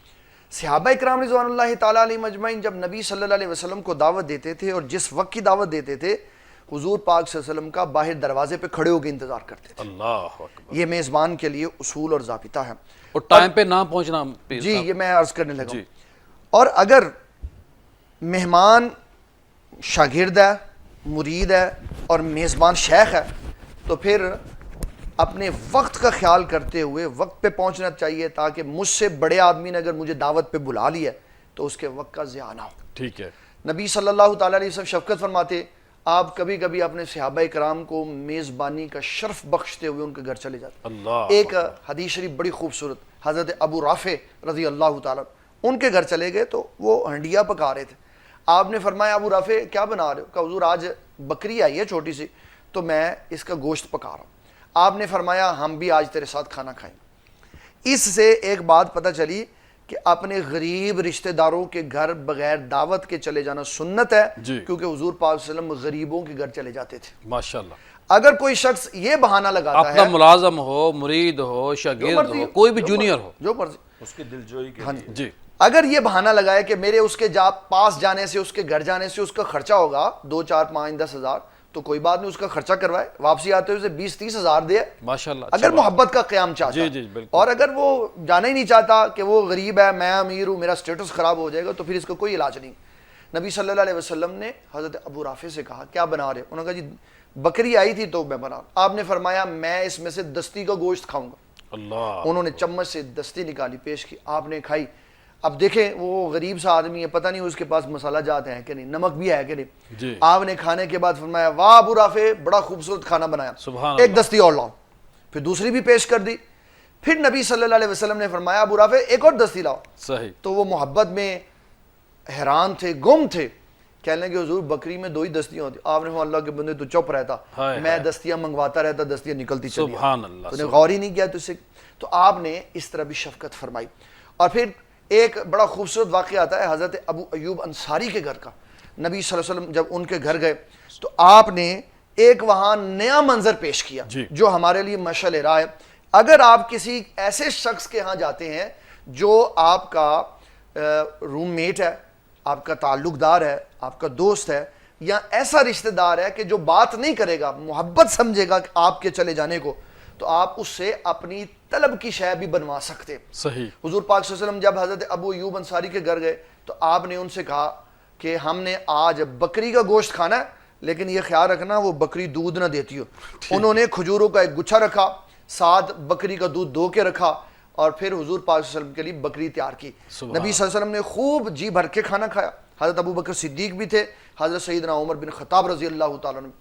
صحابہ اکرام رضوان اللہ تعالیٰ علیہ مجمعین جب نبی صلی اللہ علیہ وسلم کو دعوت دیتے تھے اور جس وقت کی دعوت دیتے تھے حضور پاک صلی اللہ علیہ وسلم کا باہر دروازے پہ کھڑے ہو کے انتظار کرتے تھے. اللہ اکبر. یہ میزبان کے لیے اصول اور ضابطہ ہے. اور ٹائم پہ نہ پہنچنا پیر جی صاحب. یہ میں عرض کرنے لگا جی. ہوں. اور اگر مہمان شاگرد ہے، مرید ہے اور میزبان شیخ ہے تو پھر اپنے وقت کا خیال کرتے ہوئے وقت پہ پہنچنا چاہیے تاکہ مجھ سے بڑے آدمی نے اگر مجھے دعوت پہ بلا لیا ہے تو اس کے وقت کا ضیاع نہ ہو. ٹھیک ہے. نبی صلی اللہ تعالیٰ علیہ وسلم شفقت فرماتے، آپ کبھی کبھی اپنے صحابہ کرام کو میزبانی کا شرف بخشتے ہوئے ان کے گھر چلے جاتے. اللہ. ایک حدیث شریف بڑی خوبصورت، حضرت ابو رافع رضی اللہ تعالیٰ ان کے گھر چلے گئے تو وہ ہنڈیا پکا رہے تھے. آپ نے فرمایا ابو رافع کیا بنا رہے ہو؟ کہا حضور آج بکری آئی ہے چھوٹی سی تو میں اس کا گوشت پکا رہا ہوں. آپ نے فرمایا ہم بھی آج تیرے ساتھ کھانا کھائیں. اس سے ایک بات پتہ چلی کہ اپنے غریب رشتہ داروں کے گھر بغیر دعوت کے چلے جانا سنت ہے. جی. کیونکہ حضور پاک صلی اللہ علیہ وسلم غریبوں کے گھر چلے جاتے تھے. ماشاءاللہ. اگر کوئی شخص یہ بہانہ لگاتا اپنا ہے ملازم ہو، مرید ہو، شاگرد ہو، کوئی بھی جونیئر ہو. جو مرضی، اس کی دلجوئی کے لیے. جی. اگر یہ بہانہ لگائے کہ میرے اس کے پاس جانے سے، اس کے گھر جانے سے اس کا خرچہ ہوگا 2 4 5 10 ہزار تو کوئی بات نہیں، اس کا خرچہ کروائے، واپسی آتے ہوئے 20 30 ہزار دے. ماشاءاللہ. اگر محبت کا قیام چاہتا جی جی بالکل. اور اگر وہ جانا ہی نہیں چاہتا کہ وہ غریب ہے، میں امیر ہوں، میرا سٹیٹس خراب ہو جائے گا، تو پھر اس کا کوئی علاج نہیں. نبی صلی اللہ علیہ وسلم نے حضرت ابو رافع سے کہا کیا بنا رہے؟ انہوں نے کہا جی بکری آئی تھی تو میں بنا. آپ نے فرمایا میں اس میں سے دستی کا گوشت کھاؤں گا. اللہ. انہوں نے چمچ سے دستی نکالی، پیش کی، آپ نے کھائی. اب دیکھیں وہ غریب سا آدمی ہے، پتہ نہیں اس کے پاس مسالہ جات ہیں کہ نہیں، نمک بھی ہے کہ نہیں. جی. آپ نے کھانے کے بعد فرمایا واہ ابو رافع بڑا خوبصورت کھانا بنایا، سبحان ایک اللہ. دستی اور لاؤ. پھر دوسری بھی پیش کر دی. پھر نبی صلی اللہ علیہ وسلم نے فرمایا ابو رافع ایک اور دستی لاؤ. صحیح. تو وہ محبت میں حیران تھے، گم تھے. کہنے لگے حضور بکری میں 2 ہی دستیاں ہوتی. آپ نے فرمایا اللہ کے بندے تو چپ رہتا، ہائے میں ہائے. دستیاں منگواتا رہتا، دستیاں نکلتی چلی. سبحان اللہ. تو نے غور ہی نہیں کیا تو سے. تو آپ نے اس طرح بھی شفقت فرمائی. اور پھر ایک بڑا خوبصورت واقعہ آتا ہے حضرت ابو ایوب انصاری کے گھر کا. نبی صلی اللہ علیہ وسلم جب ان کے گھر گئے تو آپ نے ایک وہاں نیا منظر پیش کیا جی. جو ہمارے لیے مشعل راہ ہے. اگر آپ کسی ایسے شخص کے ہاں جاتے ہیں جو آپ کا روم میٹ ہے، آپ کا تعلق دار ہے، آپ کا دوست ہے، یا ایسا رشتہ دار ہے کہ جو بات نہیں کرے گا، محبت سمجھے گا آپ کے چلے جانے کو، تو آپ اس سے اپنی طلب کی شے بھی بنوا سکتے. صحیح. حضور پاک صلی اللہ علیہ وسلم جب حضرت ابو ایوب انصاری کے گھر گئے تو آپ نے ان سے کہا کہ ہم نے آج بکری کا گوشت کھانا ہے لیکن یہ خیال رکھنا وہ بکری دودھ نہ دیتی ہو. انہوں نے کھجوروں کا ایک گچھا رکھا، ساتھ بکری کا دودھ دھو کے رکھا اور پھر حضور پاک صلی اللہ علیہ وسلم کے لیے بکری تیار کی. نبی صلی اللہ علیہ وسلم نے خوب جی بھر کے کھانا کھایا. حضرت ابو بکر صدیق بھی تھے، حضرت سیدنا عمر بن خطاب رضی اللہ تعالیٰ عنہ.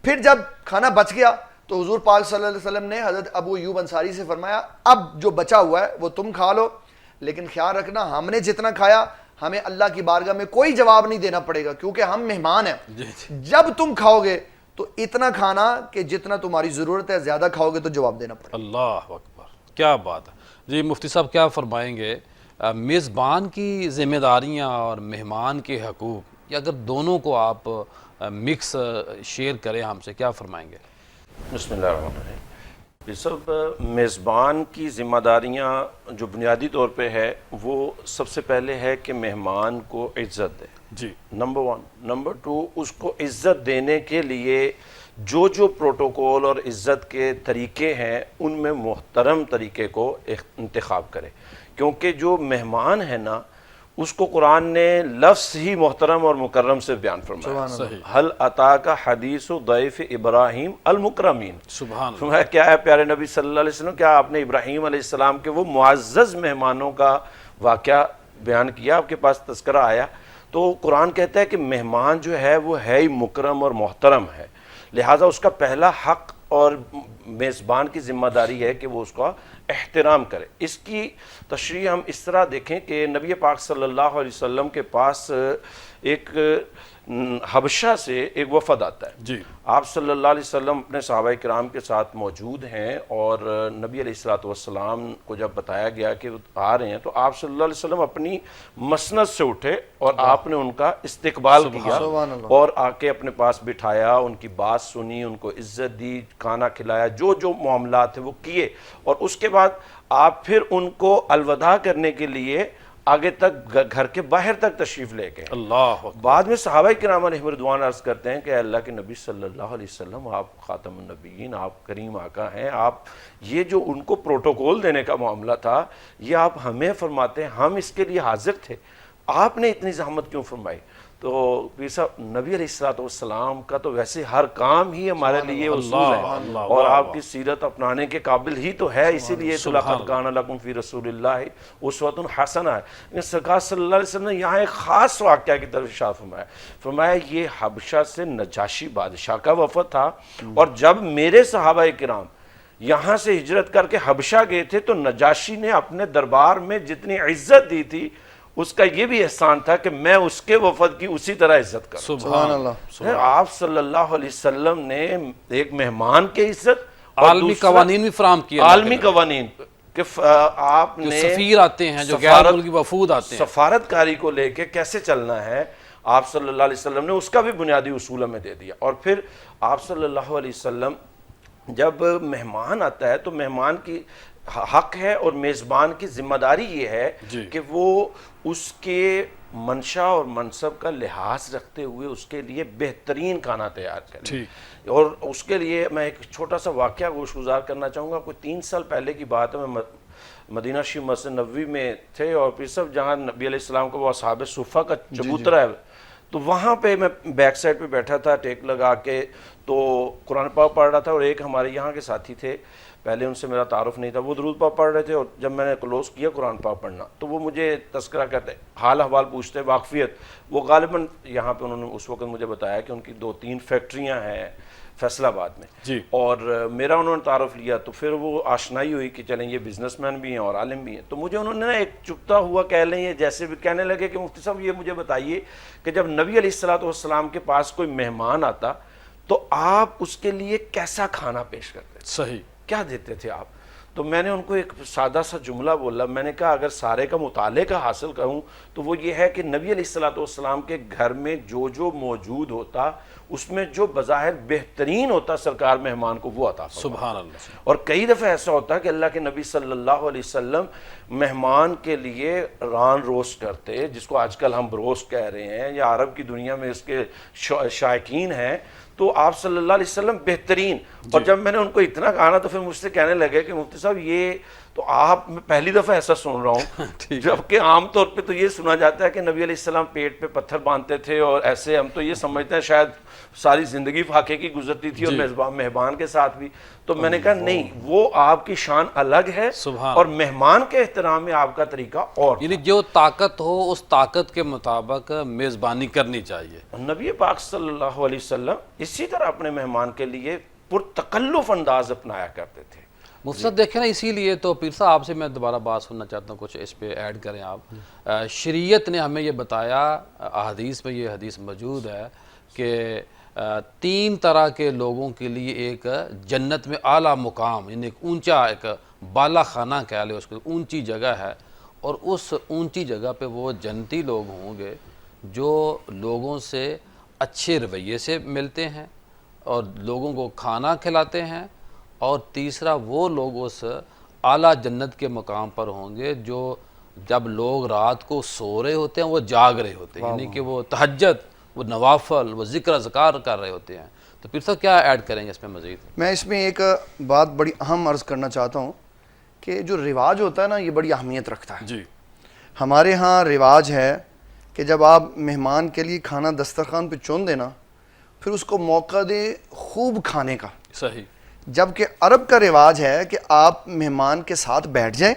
پھر جب کھانا بچ گیا تو حضور پاک صلی اللہ علیہ وسلم نے حضرت ابو ایوب انصاری سے فرمایا اب جو بچا ہوا ہے وہ تم کھا لو، لیکن خیال رکھنا ہم نے جتنا کھایا ہمیں اللہ کی بارگاہ میں کوئی جواب نہیں دینا پڑے گا کیونکہ ہم مہمان ہیں. جب تم کھاؤ گے تو اتنا کھانا کہ جتنا تمہاری ضرورت ہے، زیادہ کھاؤ گے تو جواب دینا پڑے گا. اللہ اکبر. کیا بات ہے. جی مفتی صاحب کیا فرمائیں گے میزبان کی ذمہ داریاں اور مہمان کے حقوق، یا اگر دونوں کو آپ مکس شیئر کریں ہم سے، کیا فرمائیں گے؟ بسم اللہ الرحمن الرحیم. یہ سب میزبان کی ذمہ داریاں جو بنیادی طور پہ ہے وہ سب سے پہلے ہے کہ مہمان کو عزت دے. جی. نمبر 1. نمبر 2 اس کو عزت دینے کے لیے جو پروٹوکول اور عزت کے طریقے ہیں ان میں محترم طریقے کو انتخاب کرے، کیونکہ جو مہمان ہے نا اس کو قرآن نے لفظ ہی محترم اور مکرم سے بیان فرمایا. صحیح. حل اتاک حدیث ضیف ابراہیم المکرمین. سبحان اللہ. فرمایا کیا ہے پیارے نبی صلی اللہ علیہ وسلم، کیا آپ نے ابراہیم علیہ السلام کے وہ معزز مہمانوں کا واقعہ بیان کیا، آپ کے پاس تذکرہ آیا؟ تو قرآن کہتا ہے کہ مہمان جو ہے وہ ہے ہی مکرم اور محترم ہے، لہٰذا اس کا پہلا حق اور میزبان کی ذمہ داری ہے کہ وہ اس کا احترام کرے. اس کی تشریح ہم اس طرح دیکھیں کہ نبی پاک صلی اللہ علیہ وسلم کے پاس ایک حبشہ سے ایک وفد آتا ہے. جی. آپ صلی اللہ علیہ وسلم اپنے صحابہ کرام کے ساتھ موجود ہیں، اور نبی علیہ الصلوۃ والسلام کو جب بتایا گیا کہ وہ آ رہے ہیں تو آپ صلی اللہ علیہ وسلم اپنی مسند سے اٹھے اور آپ نے ان کا استقبال کیا اور آ کے اپنے پاس بٹھایا، ان کی بات سنی، ان کو عزت دی، کھانا کھلایا، جو جو معاملات تھے وہ کیے، اور اس کے بعد آپ پھر ان کو الوداع کرنے کے لیے آگے تک گھر کے باہر تک تشریف لے گئے. اللہ اکبر. بعد میں صحابہ کرام علیہم رضوان عرض کرتے ہیں کہ اللہ کے نبی صلی اللہ علیہ وسلم، آپ خاتم النبیین، آپ کریم آقا ہیں، آپ یہ جو ان کو پروٹوکول دینے کا معاملہ تھا یہ آپ ہمیں فرماتے ہیں، ہم اس کے لیے حاضر تھے، آپ نے اتنی زحمت کیوں فرمائی؟ تو پیر صاحب نبی علیہ الصلوۃ والسلام کا تو ویسے ہر کام ہی ہمارے لیے اصول ہے، اور آپ کی سیرت اپنانے کے قابل ہی تو ہے، اسی لیے تو لقد کان لکم فی رسول اللہ اسوۃ حسنہ ہے. لیکن سرکار صلی اللہ علیہ وسلم نے یہاں ایک خاص واقعہ کی طرف اشارہ فرمایا یہ حبشہ سے نجاشی بادشاہ کا وفد تھا، اور جب میرے صحابہ کرام یہاں سے ہجرت کر کے حبشہ گئے تھے تو نجاشی نے اپنے دربار میں جتنی عزت دی تھی اس کا یہ بھی احسان تھا کہ میں اس کے وفد کی اسی طرح عزت کروں. سبحان اللہ. آپ صلی اللہ علیہ وسلم نے ایک مہمان کی عزت، عالمی قوانین بھی فراہم کیا، عالمی قوانین کہ آپ نے سفیر آتے ہیں، جو غیر ملکی وفود آتے ہیں، سفارت کاری کو لے کے کیسے چلنا ہے، آپ صلی اللہ علیہ وسلم نے اس کا بھی بنیادی اصول ہمیں دے دیا. اور پھر آپ صلی اللہ علیہ وسلم جب مہمان آتا ہے تو مہمان کی حق ہے اور میزبان کی ذمہ داری یہ ہے کہ وہ اس کے منشا اور منصب کا لحاظ رکھتے ہوئے اس کے لیے بہترین کھانا تیار کریں. اور اس کے لیے میں ایک چھوٹا سا واقعہ گوش گزار کرنا چاہوں گا. کوئی 3 سال پہلے کی بات ہے، میں مدینہ شریف مسجد نبوی میں تھے، اور پھر سب جہاں نبی علیہ السلام کا وہ اصحاب صفہ کا چبوترا ہے، تو وہاں پہ میں بیک سائڈ پہ بیٹھا تھا ٹیک لگا کے، تو قرآن پاک پڑھ رہا تھا، اور ایک ہمارے یہاں کے ساتھی تھے، پہلے ان سے میرا تعارف نہیں تھا، وہ درود پاک پڑھ رہے تھے، اور جب میں نے کلوز کیا قرآن پاک پڑھنا تو وہ مجھے تذکرہ کرتے، حال احوال پوچھتے، واقفیت. وہ غالباً یہاں پہ انہوں نے اس وقت مجھے بتایا کہ ان کی 2-3 فیکٹریاں ہیں فیصل آباد میں، اور میرا انہوں نے تعارف لیا، تو پھر وہ آشنائی ہوئی کہ چلیں یہ بزنس مین بھی ہیں اور عالم بھی ہیں. تو مجھے انہوں نے ایک چپتا ہوا کہہ لیں یہ جیسے بھی کہنے لگے کہ مفتی صاحب یہ مجھے بتائیے کہ جب نبی علیہ الصلوۃ والسلام کے پاس کوئی مہمان آتا تو آپ اس کے لیے کیسا کھانا پیش کرتے تھے؟ صحیح. کیا دیتے تھے آپ؟ تو میں نے ان کو ایک سادہ سا جملہ بولا، میں نے کہا اگر سارے کا مطالعے کا حاصل کروں تو وہ یہ ہے کہ نبی علیہ الصلوۃ والسلام کے گھر میں جو جو موجود ہوتا اس میں جو بظاہر بہترین ہوتا سرکار مہمان کو وہ عطا فرماتے. سبحان اللہ. اور کئی دفعہ ایسا ہوتا کہ اللہ کے نبی صلی اللہ علیہ وسلم مہمان کے لیے ران روسٹ کرتے، جس کو آج کل ہم بروسٹ کہہ رہے ہیں یا عرب کی دنیا میں اس کے شائقین ہیں، تو آپ صلی اللہ علیہ وسلم بہترین. اور جب میں نے ان کو اتنا کہا تو پھر مجھ سے کہنے لگے کہ مفتی صاحب یہ تو آپ میں پہلی دفعہ ایسا سن رہا ہوں، جبکہ عام طور پہ تو یہ سنا جاتا ہے کہ نبی علیہ السلام پیٹ پہ پتھر باندھتے تھے، اور ایسے ہم تو یہ سمجھتے ہیں شاید ساری زندگی فاقے کی گزرتی تھی اور مہمان کے ساتھ بھی. تو میں نے کہا نہیں، وہ آپ کی شان الگ ہے، اور مہمان کے احترام میں آپ کا طریقہ اور، یعنی جو طاقت ہو اس طاقت کے مطابق میزبانی کرنی چاہیے. نبی پاک صلی اللہ علیہ وسلم اسی طرح اپنے مہمان کے لیے پرتکلف انداز اپنایا کرتے تھے. مفتی صاحب دیکھیں نا، اسی لیے تو پیر صاحب آپ سے میں دوبارہ بات سننا چاہتا ہوں، کچھ اس پہ ایڈ کریں آپ. شریعت نے ہمیں یہ بتایا، احادیث میں یہ حدیث موجود ہے کہ 3 طرح کے لوگوں کے لیے ایک جنت میں اعلیٰ مقام، یعنی ایک اونچا، ایک بالا خانہ کہہ لے اس کو، اونچی جگہ ہے، اور اس اونچی جگہ پہ وہ جنتی لوگ ہوں گے جو لوگوں سے اچھے رویے سے ملتے ہیں اور لوگوں کو کھانا کھلاتے ہیں، اور تیسرا وہ لوگ اس اعلیٰ جنت کے مقام پر ہوں گے جو جب لوگ رات کو سو رہے ہوتے ہیں وہ جاگ رہے ہوتے ہیں، یعنی کہ وہ تہجد، وہ نوافل، وہ ذکر اذکار کر رہے ہوتے ہیں. تو پھر صاحب کیا ایڈ کریں گے اس میں مزید؟ میں اس میں ایک بات بڑی اہم عرض کرنا چاہتا ہوں کہ جو رواج ہوتا ہے نا یہ بڑی اہمیت رکھتا ہے. جی. ہمارے ہاں رواج ہے کہ جب آپ مہمان کے لیے کھانا دسترخوان پہ چون دینا پھر اس کو موقع دیں خوب کھانے کا، صحیح. جبکہ عرب کا رواج ہے کہ آپ مہمان کے ساتھ بیٹھ جائیں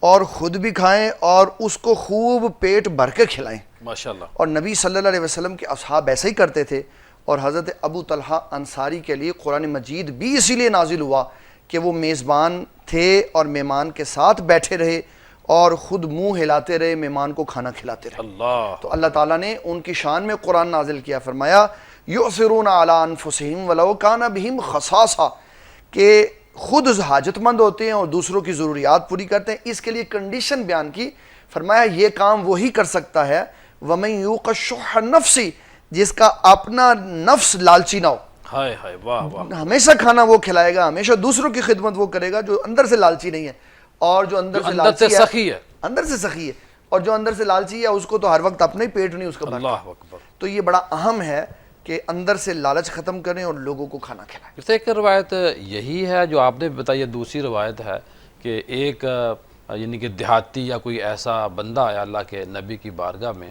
اور خود بھی کھائیں اور اس کو خوب پیٹ بھر کے کھلائیں. ماشاءاللہ. اور نبی صلی اللہ علیہ وسلم کے اصحاب ایسا ہی کرتے تھے، اور حضرت ابو طلحہ انصاری کے لیے قرآن مجید بھی اسی لیے نازل ہوا کہ وہ میزبان تھے اور مہمان کے ساتھ بیٹھے رہے اور خود منہ ہلاتے رہے، مہمان کو کھانا کھلاتے رہے. اللہ. تو اللہ تعالیٰ نے ان کی شان میں قرآن نازل کیا، فرمایا یؤثرون علی انفسہم ولو کان بہم خصاصہ، کہ خود حاجت مند ہوتے ہیں اور دوسروں کی ضروریات پوری کرتے ہیں. اس کے لیے کنڈیشن بیان کی، فرمایا یہ کام وہی کر سکتا ہے وَمَن یُوقَ شُحَّ النَّفْسِ، جس کا اپنا نفس لالچی نہ ہو. ہائے ہائے، واہ واہ. ہمیشہ کھانا وہ کھلائے گا، ہمیشہ دوسروں کی خدمت وہ کرے گا جو اندر سے لالچی نہیں ہے، اور جو اندر سے اندر لالچی سے سخی ہے. اندر سے سخی ہے، اور جو اندر سے لالچی ہے اس کو تو ہر وقت اپنا ہی پیٹ نہیں اس کا بھرتا. اللہ اکبر. تو یہ بڑا اہم ہے کہ اندر سے لالچ ختم کریں اور لوگوں کو کھانا کھلائیں. اس ایک روایت یہی ہے جو آپ نے بتائی ہے. دوسری روایت ہے کہ ایک یعنی کہ دیہاتی یا کوئی ایسا بندہ آیا اللہ کے نبی کی بارگاہ میں،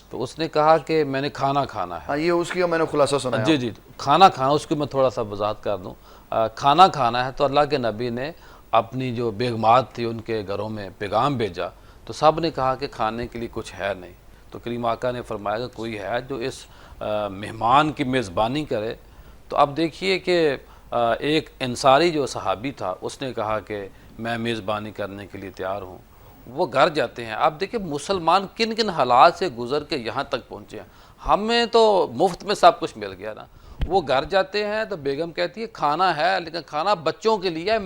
تو اس نے کہا کہ میں نے کھانا کھانا ہے. ہاں یہ اس کی میں نے خلاصہ سنا ہے. جی جی، کھانا کھانا، اس کی میں تھوڑا سا وضاحت کر دوں. کھانا کھانا ہے تو اللہ کے نبی نے اپنی جو بیگمات تھی ان کے گھروں میں پیغام بھیجا، تو سب نے کہا کہ کھانے کے لیے کچھ ہے نہیں. تو کریم آقا نے فرمایا کہ کوئی ہے جو اس مہمان کی میزبانی کرے. تو اب دیکھیے کہ ایک انصاری جو صحابی تھا اس نے کہا کہ میں میزبانی کرنے کے لیے تیار ہوں. وہ گھر جاتے ہیں. آپ دیکھیں مسلمان کن کن حالات سے گزر کے یہاں تک پہنچے ہیں. ہمیں تو مفت میں سب کچھ مل گیا نا. وہ گھر جاتے ہیں تو بیگم کہتی ہے کھانا ہے لیکن کھانا بچوں کے لیے ہے،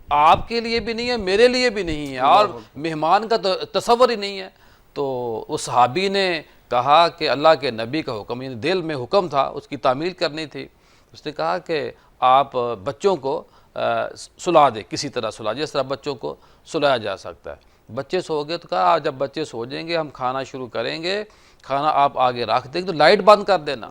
آپ کے لیے بھی نہیں ہے، میرے لیے بھی نہیں ہے، اور مہمان کا تو تصور ہی نہیں ہے. تو اس صحابی نے کہا کہ اللہ کے نبی کا حکم، یعنی دل میں حکم تھا، اس کی تعمیل کرنی تھی. اس نے کہا کہ آپ بچوں کو سلا دے، کسی طرح سلا، جس طرح بچوں کو سلایا جا سکتا ہے. بچے سو گئے تو کہا جب بچے سو جائیں گے ہم کھانا شروع کریں گے، کھانا آپ آگے رکھ دیں گے تو لائٹ بند کر دینا.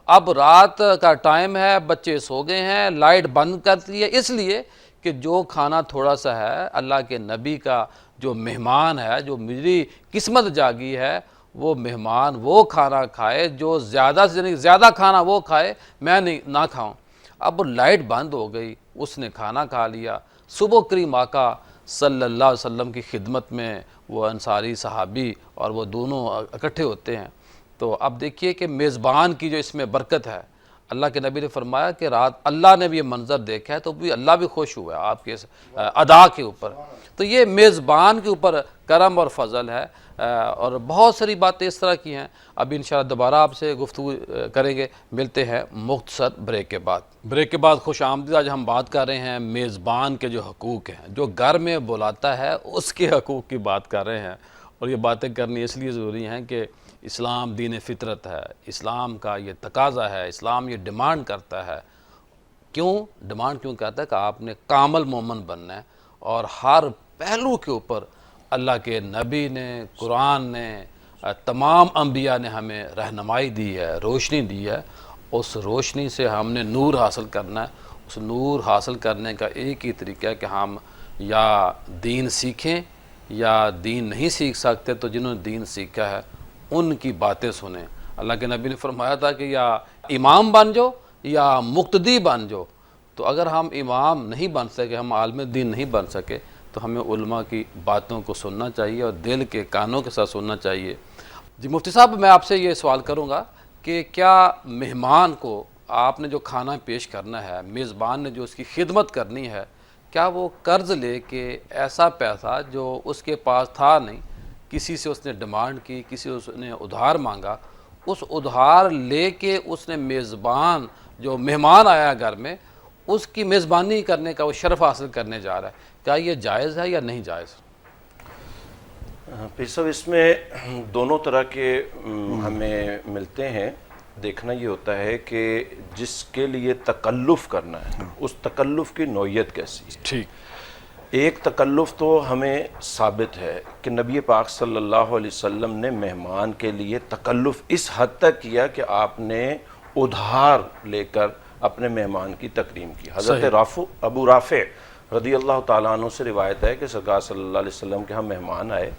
اب رات کا ٹائم ہے، بچے سو گئے ہیں، لائٹ بند کرتی ہے اس لیے کہ جو کھانا تھوڑا سا ہے اللہ کے نبی کا جو مہمان ہے، جو میری قسمت جاگی ہے، وہ مہمان وہ کھانا کھائے جو زیادہ سے زیادہ کھانا وہ کھائے، میں نہ کھاؤں. اب لائٹ بند ہو گئی، اس نے کھانا کھا لیا. صبح کریم آقا صلی اللہ علیہ وسلم کی خدمت میں وہ انصاری صحابی اور وہ دونوں اکٹھے ہوتے ہیں. تو اب دیکھیے کہ میزبان کی جو اس میں برکت ہے. اللہ کے نبی نے فرمایا کہ رات اللہ نے بھی یہ منظر دیکھا ہے تو بھی اللہ بھی خوش ہوا ہے آپ کے اس ادا کے اوپر. تو یہ میزبان کے اوپر کرم اور فضل ہے. اور بہت ساری باتیں اس طرح کی ہیں. ابھی انشاءاللہ دوبارہ آپ سے گفتگو کریں گے. ملتے ہیں مختصر بریک کے بعد. بریک کے بعد خوش آمدید. آج ہم بات کر رہے ہیں میزبان کے جو حقوق ہیں، جو گھر میں بلاتا ہے اس کے حقوق کی بات کر رہے ہیں. اور یہ باتیں کرنی اس لیے ضروری ہیں کہ اسلام دین فطرت ہے، اسلام کا یہ تقاضا ہے، اسلام یہ ڈیمانڈ کرتا ہے. کیوں ڈیمانڈ کیوں کرتا ہے کہ آپ نے کامل مومن بننا ہے، اور ہر پہلو کے اوپر اللہ کے نبی نے، قرآن نے، تمام انبیاء نے ہمیں رہنمائی دی ہے، روشنی دی ہے. اس روشنی سے ہم نے نور حاصل کرنا ہے. اس نور حاصل کرنے کا ایک ہی طریقہ ہے کہ ہم یا دین سیکھیں یا دین نہیں سیکھ سکتے تو جنہوں نے دین سیکھا ہے ان کی باتیں سنیں. اللہ کے نبی نے فرمایا تھا کہ یا امام بن جاؤ یا مقتدی بن جاؤ. تو اگر ہم امام نہیں بن سکے، ہم عالم دین نہیں بن سکے، تو ہمیں علماء کی باتوں کو سننا چاہیے اور دل کے کانوں کے ساتھ سننا چاہیے. جی مفتی صاحب، میں آپ سے یہ سوال کروں گا کہ کیا مہمان کو آپ نے جو کھانا پیش کرنا ہے، میزبان نے جو اس کی خدمت کرنی ہے، کیا وہ قرض لے کے ایسا پیسہ جو اس کے پاس تھا نہیں، کسی سے اس نے ڈیمانڈ کی، کسی سے اس نے ادھار مانگا، اس ادھار لے کے اس نے میزبان جو مہمان آیا گھر میں اس کی میزبانی کرنے کا وہ شرف حاصل کرنے جا رہا ہے، کیا یہ جائز ہے یا نہیں جائز؟ پیر صاحب، اس میں دونوں طرح کے ہمیں ملتے ہیں. دیکھنا یہ ہوتا ہے کہ جس کے لیے تکلف کرنا ہے اس تکلف کی نوعیت کیسی ہے. ٹھیک. ایک تکلف تو ہمیں ثابت ہے کہ نبی پاک صلی اللہ علیہ وسلم نے مہمان کے لیے تکلف اس حد تک کیا کہ آپ نے ادھار لے کر اپنے مہمان کی تکریم کی. حضرت ابو رافع رضی اللہ تعالیٰ عنہ سے روایت ہے کہ سرکار صلی اللہ علیہ وسلم کے ہاں مہمان آئے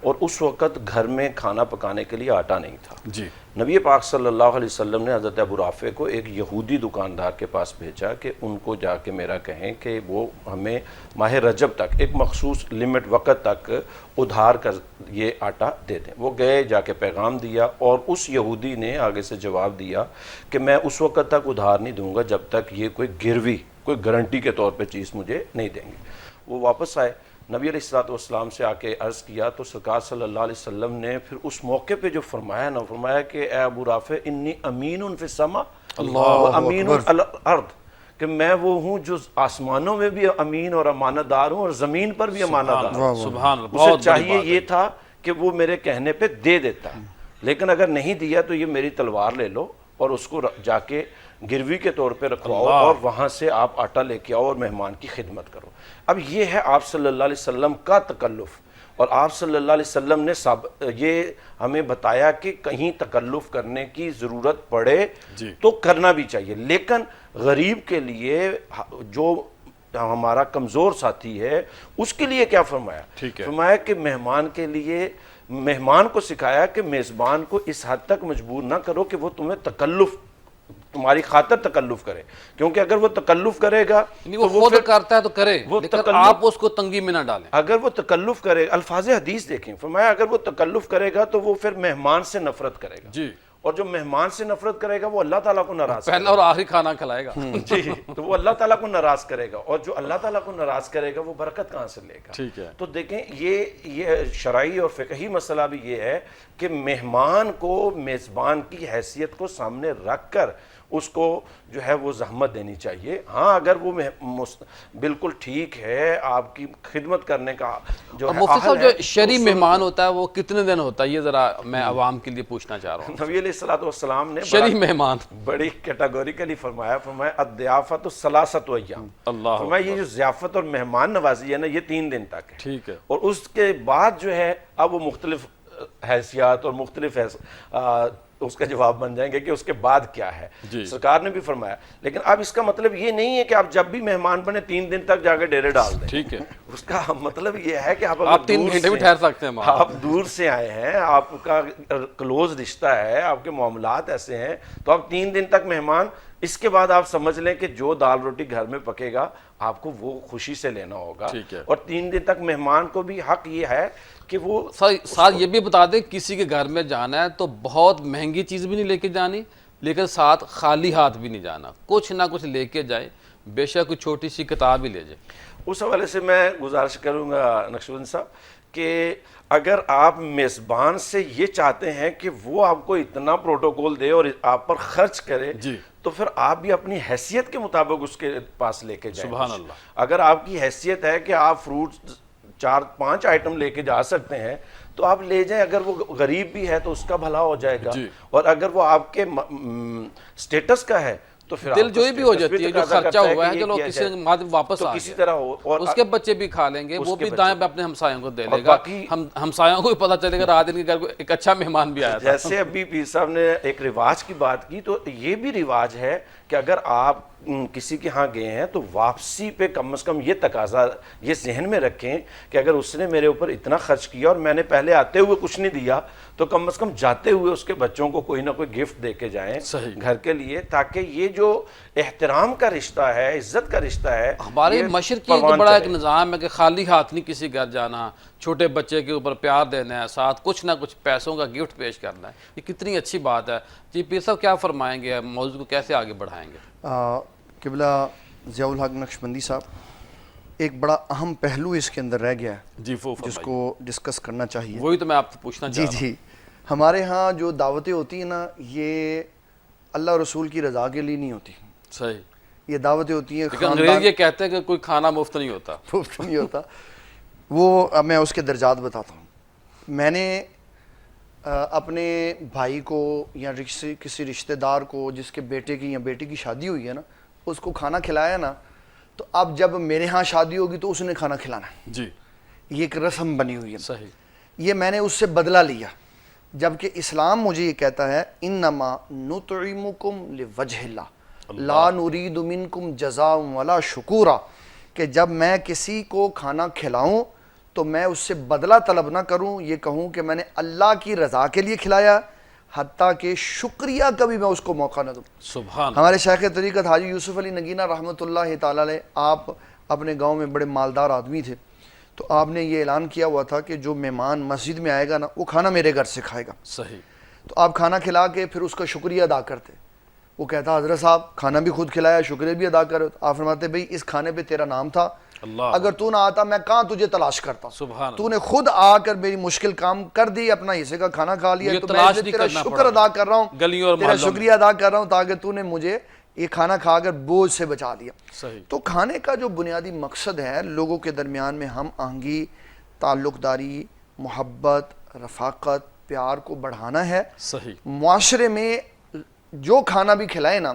اور اس وقت گھر میں کھانا پکانے کے لیے آٹا نہیں تھا. جی. نبی پاک صلی اللہ علیہ وسلم نے حضرت ابو رافع کو ایک یہودی دکاندار کے پاس بھیجا کہ ان کو جا کے میرا کہیں کہ وہ ہمیں ماہ رجب تک ایک مخصوص لمٹ وقت تک ادھار کر یہ آٹا دے دیں. وہ گئے، جا کے پیغام دیا، اور اس یہودی نے آگے سے جواب دیا کہ میں اس وقت تک ادھار نہیں دوں گا جب تک یہ کوئی گروی، کوئی گارنٹی کے طور پہ چیز مجھے نہیں دیں گے. وہ واپس آئے، نبی علیہ الصلوۃ والسلام سے آ کے عرض کیا تو سرکار صلی اللہ علیہ وسلم نے پھر اس موقع پہ جو فرمایا نا، فرمایا کہ اے ابو رافع انی امین فی السما و امین علی الارض، کہ میں وہ ہوں جو آسمانوں میں بھی امین اور امانت دار ہوں اور زمین پر بھی امانت دار ہوں. سبحان اللہ. اسے بہت چاہیے یہ تھا کہ وہ میرے کہنے پہ دے دیتا، لیکن اگر نہیں دیا تو یہ میری تلوار لے لو اور اس کو جا کے گروی کے طور پہ رکھواؤ اور وہاں سے آپ آٹا لے کے آؤ اور مہمان کی خدمت کرو. اب یہ ہے آپ صلی اللہ علیہ وسلم کا تکلف، اور آپ صلی اللہ علیہ وسلم نے یہ ہمیں بتایا کہ کہیں تکلف کرنے کی ضرورت پڑے تو کرنا بھی چاہیے، لیکن غریب کے لیے جو ہمارا کمزور ساتھی ہے اس کے لیے کیا فرمایا؟ فرمایا کہ مہمان کے لیے، مہمان کو سکھایا کہ میزبان کو اس حد تک مجبور نہ کرو کہ وہ تمہاری خاطر تکلف کرے، کیونکہ اگر وہ تکلف کرے گا وہ خود کرتا ہے تو کرے، لیکن آپ اس کو تنگی میں نہ ڈالیں. اگر وہ تکلف کرے، الفاظ حدیث دیکھیں، فرمایا اگر وہ تکلف کرے گا تو وہ پھر مہمان سے نفرت کرے گا. جی. اور جو مہمان سے نفرت کرے گا وہ اللہ تعالیٰ کو ناراض پہلا اور آخری کھانا کھلائے گا. جی، تو وہ اللہ تعالیٰ کو ناراض کرے گا، اور جو اللہ تعالیٰ کو ناراض کرے گا وہ برکت کہاں سے لے گا؟ ٹھیک ہے. تو دیکھیں یہ شرعی اور فقہی مسئلہ بھی یہ ہے کہ مہمان کو میزبان کی حیثیت کو سامنے رکھ کر اس کو جو ہے وہ زحمت دینی چاہیے. ہاں اگر وہ بالکل ٹھیک ہے، آپ کی خدمت کرنے کا جو ہے مفتی صاحب، جو شرعی مہمان ہوتا ہے وہ کتنے دن ہوتا ہے؟ یہ ذرا میں عوام کے لیے پوچھنا چاہ رہا ہوں. نبی علیہ الصلوۃ والسلام نے شرعی مہمان بڑی کیٹاگوریکلی فرمایا الضیافۃ ثلاثۃ ایام. فرمایا یہ جو ضیافت اور مہمان نوازی ہے نا، یہ 3 دن تک ہے. ٹھیک ہے. اور اس کے بعد جو ہے اب وہ مختلف حیثیات اور مختلف اس کا جواب بن جائیں گے کہ اس کے بعد کیا ہے. سرکار نے بھی فرمایا، لیکن اب اس کا مطلب یہ نہیں ہے کہ آپ جب بھی مہمان بنے 3 دن تک جا کے ڈیرے ڈال دیں. ٹھیک ہے. اس کا مطلب یہ ہے کہ آپ 3 گھنٹے بھی ٹھہر سکتے ہیں. آپ دور سے آئے ہیں، آپ کا کلوز رشتہ ہے، آپ کے معاملات ایسے ہیں، تو آپ 3 دن تک مہمان، اس کے بعد آپ سمجھ لیں کہ جو دال روٹی گھر میں پکے گا آپ کو وہ خوشی سے لینا ہوگا. اور 3 دن تک مہمان کو بھی حق یہ ہے کہ وہ ساتھ یہ بھی بتا دیں کسی کے گھر میں جانا ہے تو بہت مہنگی چیز بھی نہیں لے کے جانی، لیکن ساتھ خالی ہاتھ بھی نہیں جانا، کچھ نہ کچھ لے کے جائیں، بے شک کوئی چھوٹی سی کتاب ہی لے جائیں. اس حوالے سے میں گزارش کروں گا نقشبند صاحب کہ اگر آپ میزبان سے یہ چاہتے ہیں کہ وہ آپ کو اتنا پروٹوکول دے اور آپ پر خرچ کرے تو پھر آپ بھی اپنی حیثیت کے مطابق اس کے پاس لے کے جائیں. سبحان اللہ. اگر آپ کی حیثیت ہے کہ آپ فروٹ 4-5 آئٹم لے کے جا سکتے ہیں تو آپ لے جائیں. اگر وہ غریب بھی ہے تو اس کا بھلا ہو جائے گا، اور اگر وہ آپ کے سٹیٹس کا ہے تو پھر دل جوئی بھی ہو جاتی ہے، جو خرچہ ہوا ہے چلو کسی واپس آ کسی طرح ہو، اور اس کے بچے بھی کھا لیں گے، وہ بھی دائیں پہ اپنے ہمسایوں کو دے لے گا، ہمسایوں کو بھی پتہ چلے گا رات ان کے گھر کو ایک اچھا مہمان بھی آیا تھا. جیسے ابھی پیر صاحب نے ایک رواج کی بات کی، تو یہ بھی رواج ہے کہ اگر آپ کسی کے ہاں گئے ہیں تو واپسی پہ کم از کم یہ تقاضا یہ ذہن میں رکھیں کہ اگر اس نے میرے اوپر اتنا خرچ کیا اور میں نے پہلے آتے ہوئے کچھ نہیں دیا تو کم از کم جاتے ہوئے اس کے بچوں کو کوئی نہ کوئی گفٹ دے کے جائیں گھر کے لیے، تاکہ یہ جو احترام کا رشتہ ہے، عزت کا رشتہ ہے. ہمارے مشرق کی ایک بڑا ایک نظام ہے کہ خالی ہاتھ نہیں کسی گھر جانا، چھوٹے بچے کے اوپر پیار دینا ہے، ساتھ کچھ نہ کچھ پیسوں کا گفٹ پیش کرنا ہے. یہ کتنی اچھی بات ہے. جی پیر صاحب کیا فرمائیں گے، موضوع کو کیسے آگے بڑھائیں گے؟ قبلہ ضیاء الحق نقشبندی صاحب، ایک بڑا اہم پہلو اس کے اندر رہ گیا ہے جس کو ڈسکس کرنا چاہیے. وہی تو میں آپ سے پوچھنا چاہ رہا ہوں. جی ہمارے ہاں جو دعوتیں ہوتی ہیں نا، یہ اللہ رسول کی رضا کے لیے نہیں ہوتی. صحیح. یہ دعوتیں ہوتی ہیں انگریز یہ کہتے ہیں کہ کوئی کھانا مفت نہیں ہوتا. مفت نہیں ہوتا. وہ میں اس کے درجات بتاتا ہوں. میں نے اپنے بھائی کو یا کسی رشتہ دار کو جس کے بیٹے کی یا بیٹی کی شادی ہوئی ہے نا، اس کو کھانا کھلایا نا، تو اب جب میرے ہاں شادی ہوگی تو اس نے کھانا کھلانا ہے. جی یہ ایک رسم بنی ہوئی ہے. صحیح. یہ میں نے اس سے بدلہ لیا، جبکہ اسلام مجھے یہ کہتا ہے انما نطعمکم لوجہ اللہ لا نرید منکم جزاء ولا شکورا، کہ جب میں کسی کو کھانا کھلاؤں تو میں اس سے بدلہ طلب نہ کروں، یہ کہوں کہ میں نے اللہ کی رضا کے لیے کھلایا، حتیٰ کہ شکریہ کا بھی میں اس کو موقع نہ دوں۔ سبحان ہمارے شیخ طریقت حاجی یوسف علی نگینہ رحمۃ اللہ تعالیٰ علیہ، آپ اپنے گاؤں میں بڑے مالدار آدمی تھے، تو آپ نے یہ اعلان کیا ہوا تھا کہ جو مہمان مسجد میں آئے گا نا وہ کھانا میرے گھر سے کھائے گا۔ صحیح۔ تو آپ کھانا کھلا کے پھر اس کا شکریہ ادا کرتے۔ وہ کہتا حضرت صاحب کھانا بھی خود کھلایا، شکریہ بھی ادا کرو۔ آپ فرماتے بھئی اس کھانے پہ تیرا نام تھا، اللہ اگر تو نہ آتا میں کہاں تجھے تلاش کرتا؟ سبحان تو نے خود آ کر میری مشکل کام کر دی، اپنا حصے کا کھانا کھا لیا، مجھے تو تلاش میں نہیں تیرا کرنا شکر پڑا ادا کر رہا ہوں، گلیوں اور تیرا محلوں میں۔ شکریہ ادا کر رہا ہوں تاکہ تو نے مجھے یہ کھانا کھا کر بوجھ سے بچا لیا۔ صحیح۔ تو کھانے کا جو بنیادی مقصد ہے لوگوں کے درمیان میں ہم آہنگی، تعلق داری، محبت، رفاقت، پیار کو بڑھانا ہے۔ صحیح۔ معاشرے میں جو کھانا بھی کھلائے نا،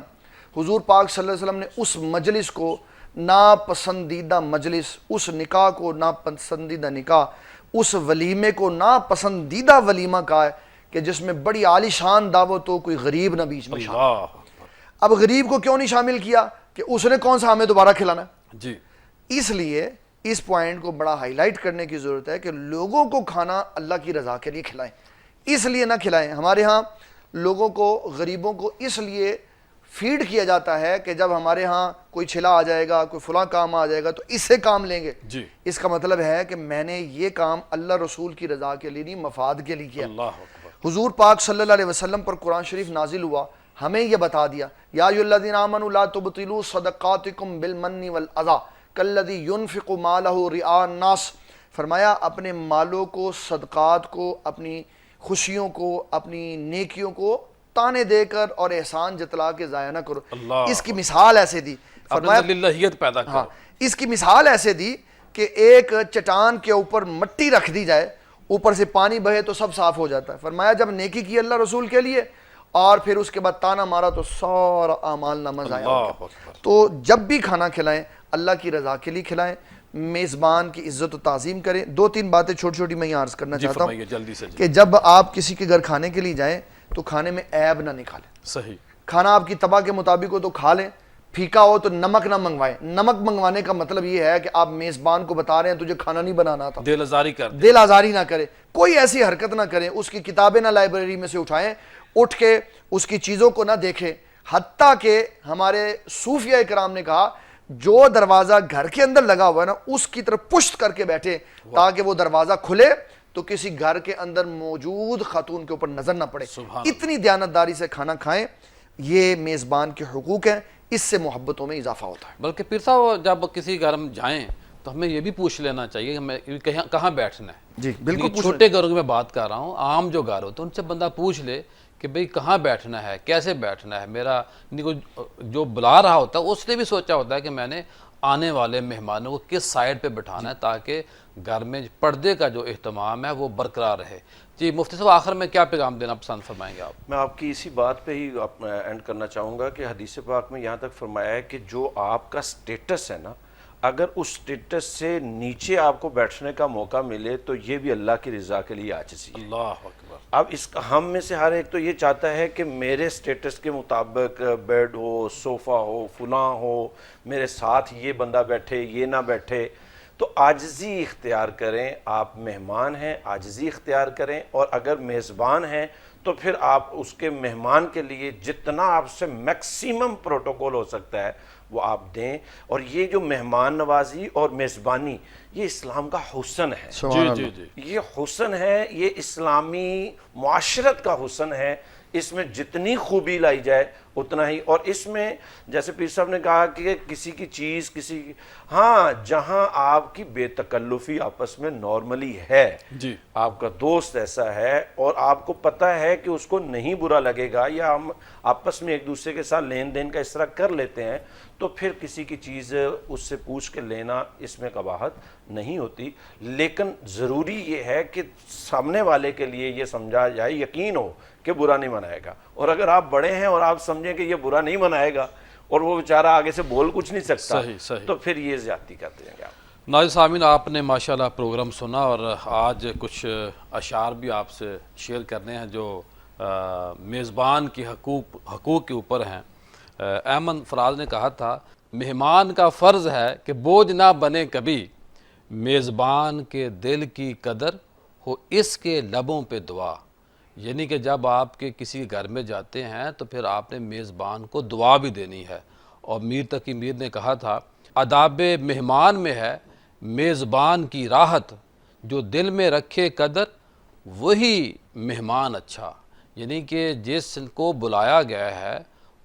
حضور پاک صلی اللہ علیہ وسلم نے اس مجلس کو ناپسندیدہ مجلس، اس نکاح کو ناپسندیدہ نکاح، اس ولیمے کو ناپسندیدہ ولیمہ کہا ہے کہ جس میں بڑی عالی شان دعوت ہو، کوئی غریب نہ بیچ میں شامل۔ اللہ اب غریب کو کیوں نہیں شامل کیا کہ اس نے کون سا ہمیں دوبارہ کھلانا ہے؟ جی۔ اس لیے اس پوائنٹ کو بڑا ہائی لائٹ کرنے کی ضرورت ہے کہ لوگوں کو کھانا اللہ کی رضا کے لیے کھلائیں، اس لیے نہ کھلائیں۔ ہمارے ہاں لوگوں کو، غریبوں کو اس لیے فیڈ کیا جاتا ہے کہ جب ہمارے ہاں کوئی چھلا آ جائے گا، کوئی فلاں کام آ جائے گا تو اس سے کام لیں گے۔ جی۔ اس کا مطلب ہے کہ میں نے یہ کام اللہ رسول کی رضا کے لیے نہیں، مفاد کے لیے کیا۔ اللہ اکبر۔ حضور پاک صلی اللہ علیہ وسلم پر قرآن شریف نازل ہوا، ہمیں یہ بتا دیا یا ایھا الذین آمنوا لا تبطلوا صدقاتکم بالمن والأذی کالذی ينفق مالہ رئاء الناس۔ فرمایا اپنے مالوں کو، صدقات کو، اپنی خوشیوں کو، اپنی نیکیوں کو تانے دے کر اور احسان جتلا کے ضائع نہ کرو۔ اللہ اس کی مثال ایسے دی، اپنے اندر للہیت پیدا ہاں کرو۔ اس کی مثال ایسے دی کہ ایک چٹان کے اوپر مٹی رکھ دی جائے، اوپر سے پانی بہے تو سب صاف ہو جاتا ہے۔ فرمایا جب نیکی کی اللہ رسول کے لیے اور پھر اس کے بعد تانا مارا تو سارا اعمال نامہ ضائع ہو اللہ گیا۔ اکبر۔ تو جب بھی کھانا کھلائیں اللہ کی رضا کے لیے کھلائیں، میزبان کی عزت و تعظیم کریں۔ دو تین باتیں چھوٹی چھوٹی میں یہ عرض کرنا جی چاہتا ہوں فرمائیے جلدی سے۔ جی کہ جب آپ کسی کے گھر کھانے کے لیے جائیں تو کھانے میں عیب نہ نکالیں۔ صحیح۔ کھانا آپ کی طبع کے مطابق ہو تو کھا لیں، پھیکا ہو تو نمک نہ منگوائیں۔ نمک منگوانے کا مطلب یہ ہے کہ آپ میزبان کو بتا رہے ہیں تجھے کھانا نہیں بنانا تھا، دل آزاری کر دے۔ دل آزاری نہ کرے، کوئی ایسی حرکت نہ کریں، اس کی کتابیں نہ لائبریری میں سے اٹھائیں، اٹھ کے اس کی چیزوں کو نہ دیکھیں۔ حتیٰ کہ ہمارے صوفیہ کرام نے کہا جو دروازہ گھر کے اندر لگا ہوا ہے نا اس کی طرف پشت کر کے بیٹھے تاکہ وہ دروازہ کھلے تو کسی گھر کے اندر موجود خاتون کے اوپر نظر نہ پڑے۔ اتنی دیانتداری سے کھانا کھائیں، یہ میزبان کے حقوق ہیں، اس سے محبتوں میں اضافہ ہوتا ہے۔ بلکہ پھر صاحب جب کسی گھر میں جائیں تو ہمیں یہ بھی پوچھ لینا چاہیے کہ ہمیں کہاں بیٹھنا ہے۔ جی بالکل، چھوٹے گھروں کی میں بات کر رہا ہوں، عام جو گھر ہوتے ہیں ان سے بندہ پوچھ لے کہ بھئی کہاں بیٹھنا ہے، کیسے بیٹھنا ہے۔ میرا جو بلا رہا ہوتا ہے اس نے بھی سوچا ہوتا ہے کہ میں نے آنے والے مہمانوں کو کس سائڈ پہ بٹھانا ہے تاکہ گھر میں پردے کا جو اہتمام ہے وہ برقرار رہے۔ جی مفتی صاحب آخر میں کیا پیغام دینا پسند فرمائیں گے آپ؟ میں آپ کی اسی بات پہ ہی اینڈ کرنا چاہوں گا کہ حدیث پاک میں یہاں تک فرمایا ہے کہ جو آپ کا سٹیٹس ہے نا، اگر اس سٹیٹس سے نیچے آپ کو بیٹھنے کا موقع ملے تو یہ بھی اللہ کی رضا کے لیے عاجزی ہے۔ اللہ اکبر۔ اب اس ہم میں سے ہر ایک تو یہ چاہتا ہے کہ میرے سٹیٹس کے مطابق بیڈ ہو، صوفہ ہو، فلاں ہو، میرے ساتھ یہ بندہ بیٹھے، یہ نہ بیٹھے۔ تو عاجزی اختیار کریں، آپ مہمان ہیں عاجزی اختیار کریں، اور اگر میزبان ہیں تو پھر آپ اس کے مہمان کے لیے جتنا آپ سے میکسیمم پروٹوکول ہو سکتا ہے وہ آپ دیں۔ اور یہ جو مہمان نوازی اور میزبانی یہ اسلام کا حسن ہے، جی جی جی۔ یہ حسن ہے، یہ اسلامی معاشرت کا حسن ہے۔ اس میں جتنی خوبی لائی جائے اتنا ہی، اور اس میں جیسے پیر صاحب نے کہا کہ کسی کی چیز کسی کی، ہاں جہاں آپ کی بے تکلفی آپس میں نارملی ہے، جی آپ کا دوست ایسا ہے اور آپ کو پتہ ہے کہ اس کو نہیں برا لگے گا، یا ہم آپس میں ایک دوسرے کے ساتھ لین دین کا اس طرح کر لیتے ہیں، تو پھر کسی کی چیز اس سے پوچھ کے لینا اس میں قباحت نہیں ہوتی۔ لیکن ضروری یہ ہے کہ سامنے والے کے لیے یہ سمجھا جائے، یقین ہو کہ برا نہیں منائے گا، اور اگر آپ بڑے ہیں اور آپ سمجھیں کہ یہ برا نہیں منائے گا اور وہ بیچارہ آگے سے بول کچھ نہیں سکتا، تو پھر یہ زیادتی کرتے ہیں آپ۔ ناظرین سامعین، آپ نے ماشاءاللہ پروگرام سنا اور آج کچھ اشعار بھی آپ سے شیئر کرنے ہیں جو میزبان کی حقوق کے اوپر ہیں۔ ایمن فراز نے کہا تھا مہمان کا فرض ہے کہ بوجھ نہ بنے کبھی، میزبان کے دل کی قدر ہو اس کے لبوں پہ دعا، یعنی کہ جب آپ کے کسی گھر میں جاتے ہیں تو پھر آپ نے میزبان کو دعا بھی دینی ہے۔ اور میر تقی میر نے کہا تھا آداب مہمان میں ہے میزبان کی راحت، جو دل میں رکھے قدر وہی مہمان اچھا، یعنی کہ جس کو بلایا گیا ہے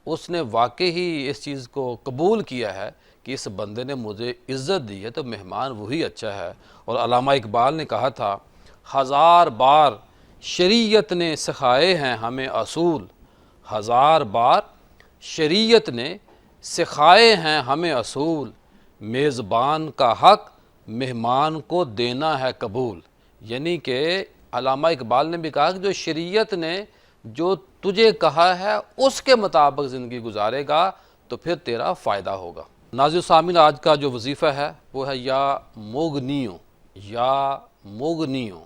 اس نے واقعی ہی اس چیز کو قبول کیا ہے کہ اس بندے نے مجھے عزت دی ہے تو مہمان وہی اچھا ہے۔ اور علامہ اقبال نے کہا تھا 1000 بار شریعت نے سکھائے ہیں ہمیں اصول، 1000 بار شریعت نے سکھائے ہیں ہمیں اصول، میزبان کا حق مہمان کو دینا ہے قبول، یعنی کہ علامہ اقبال نے بھی کہا کہ جو شریعت نے جو تجھے کہا ہے اس کے مطابق زندگی گزارے گا تو پھر تیرا فائدہ ہوگا۔ ناظرین سامعین، آج کا جو وظیفہ ہے وہ ہے یا موگنیوں، یا موگنیوں۔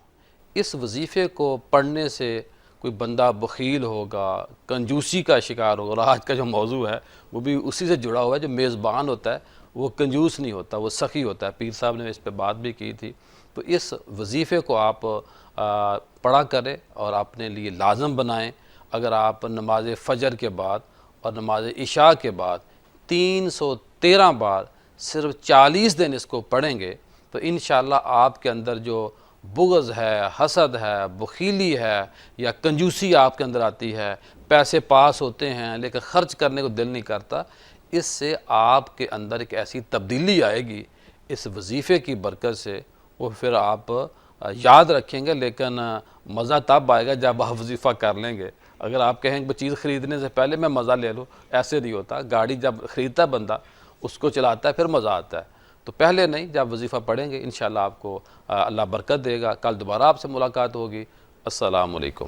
اس وظیفے کو پڑھنے سے کوئی بندہ بخیل ہوگا، کنجوسی کا شکار ہوگا، اور آج کا جو موضوع ہے وہ بھی اسی سے جڑا ہوا ہے۔ جو میزبان ہوتا ہے وہ کنجوس نہیں ہوتا، وہ سخی ہوتا ہے۔ پیر صاحب نے اس پہ بات بھی کی تھی۔ تو اس وظیفے کو آپ پڑھا کریں اور اپنے لیے لازم بنائیں۔ اگر آپ نماز فجر کے بعد اور نماز عشاء کے بعد 313 بار صرف 40 دن اس کو پڑھیں گے تو انشاءاللہ آپ کے اندر جو بغض ہے، حسد ہے، بخیلی ہے یا کنجوسی آپ کے اندر آتی ہے، پیسے پاس ہوتے ہیں لیکن خرچ کرنے کو دل نہیں کرتا، اس سے آپ کے اندر ایک ایسی تبدیلی آئے گی اس وظیفے کی برکت سے، وہ پھر آپ یاد رکھیں گے، لیکن مزہ تب آئے گا جب آپ وظیفہ کر لیں گے۔ اگر آپ کہیں کہ چیز خریدنے سے پہلے میں مزہ لے لوں، ایسے نہیں ہوتا۔ گاڑی جب خریدتا ہے بندہ اس کو چلاتا ہے پھر مزہ آتا ہے، تو پہلے نہیں، جب وظیفہ پڑھیں گے انشاءاللہ آپ کو اللہ برکت دے گا۔ کل دوبارہ آپ سے ملاقات ہوگی۔ السلام علیکم۔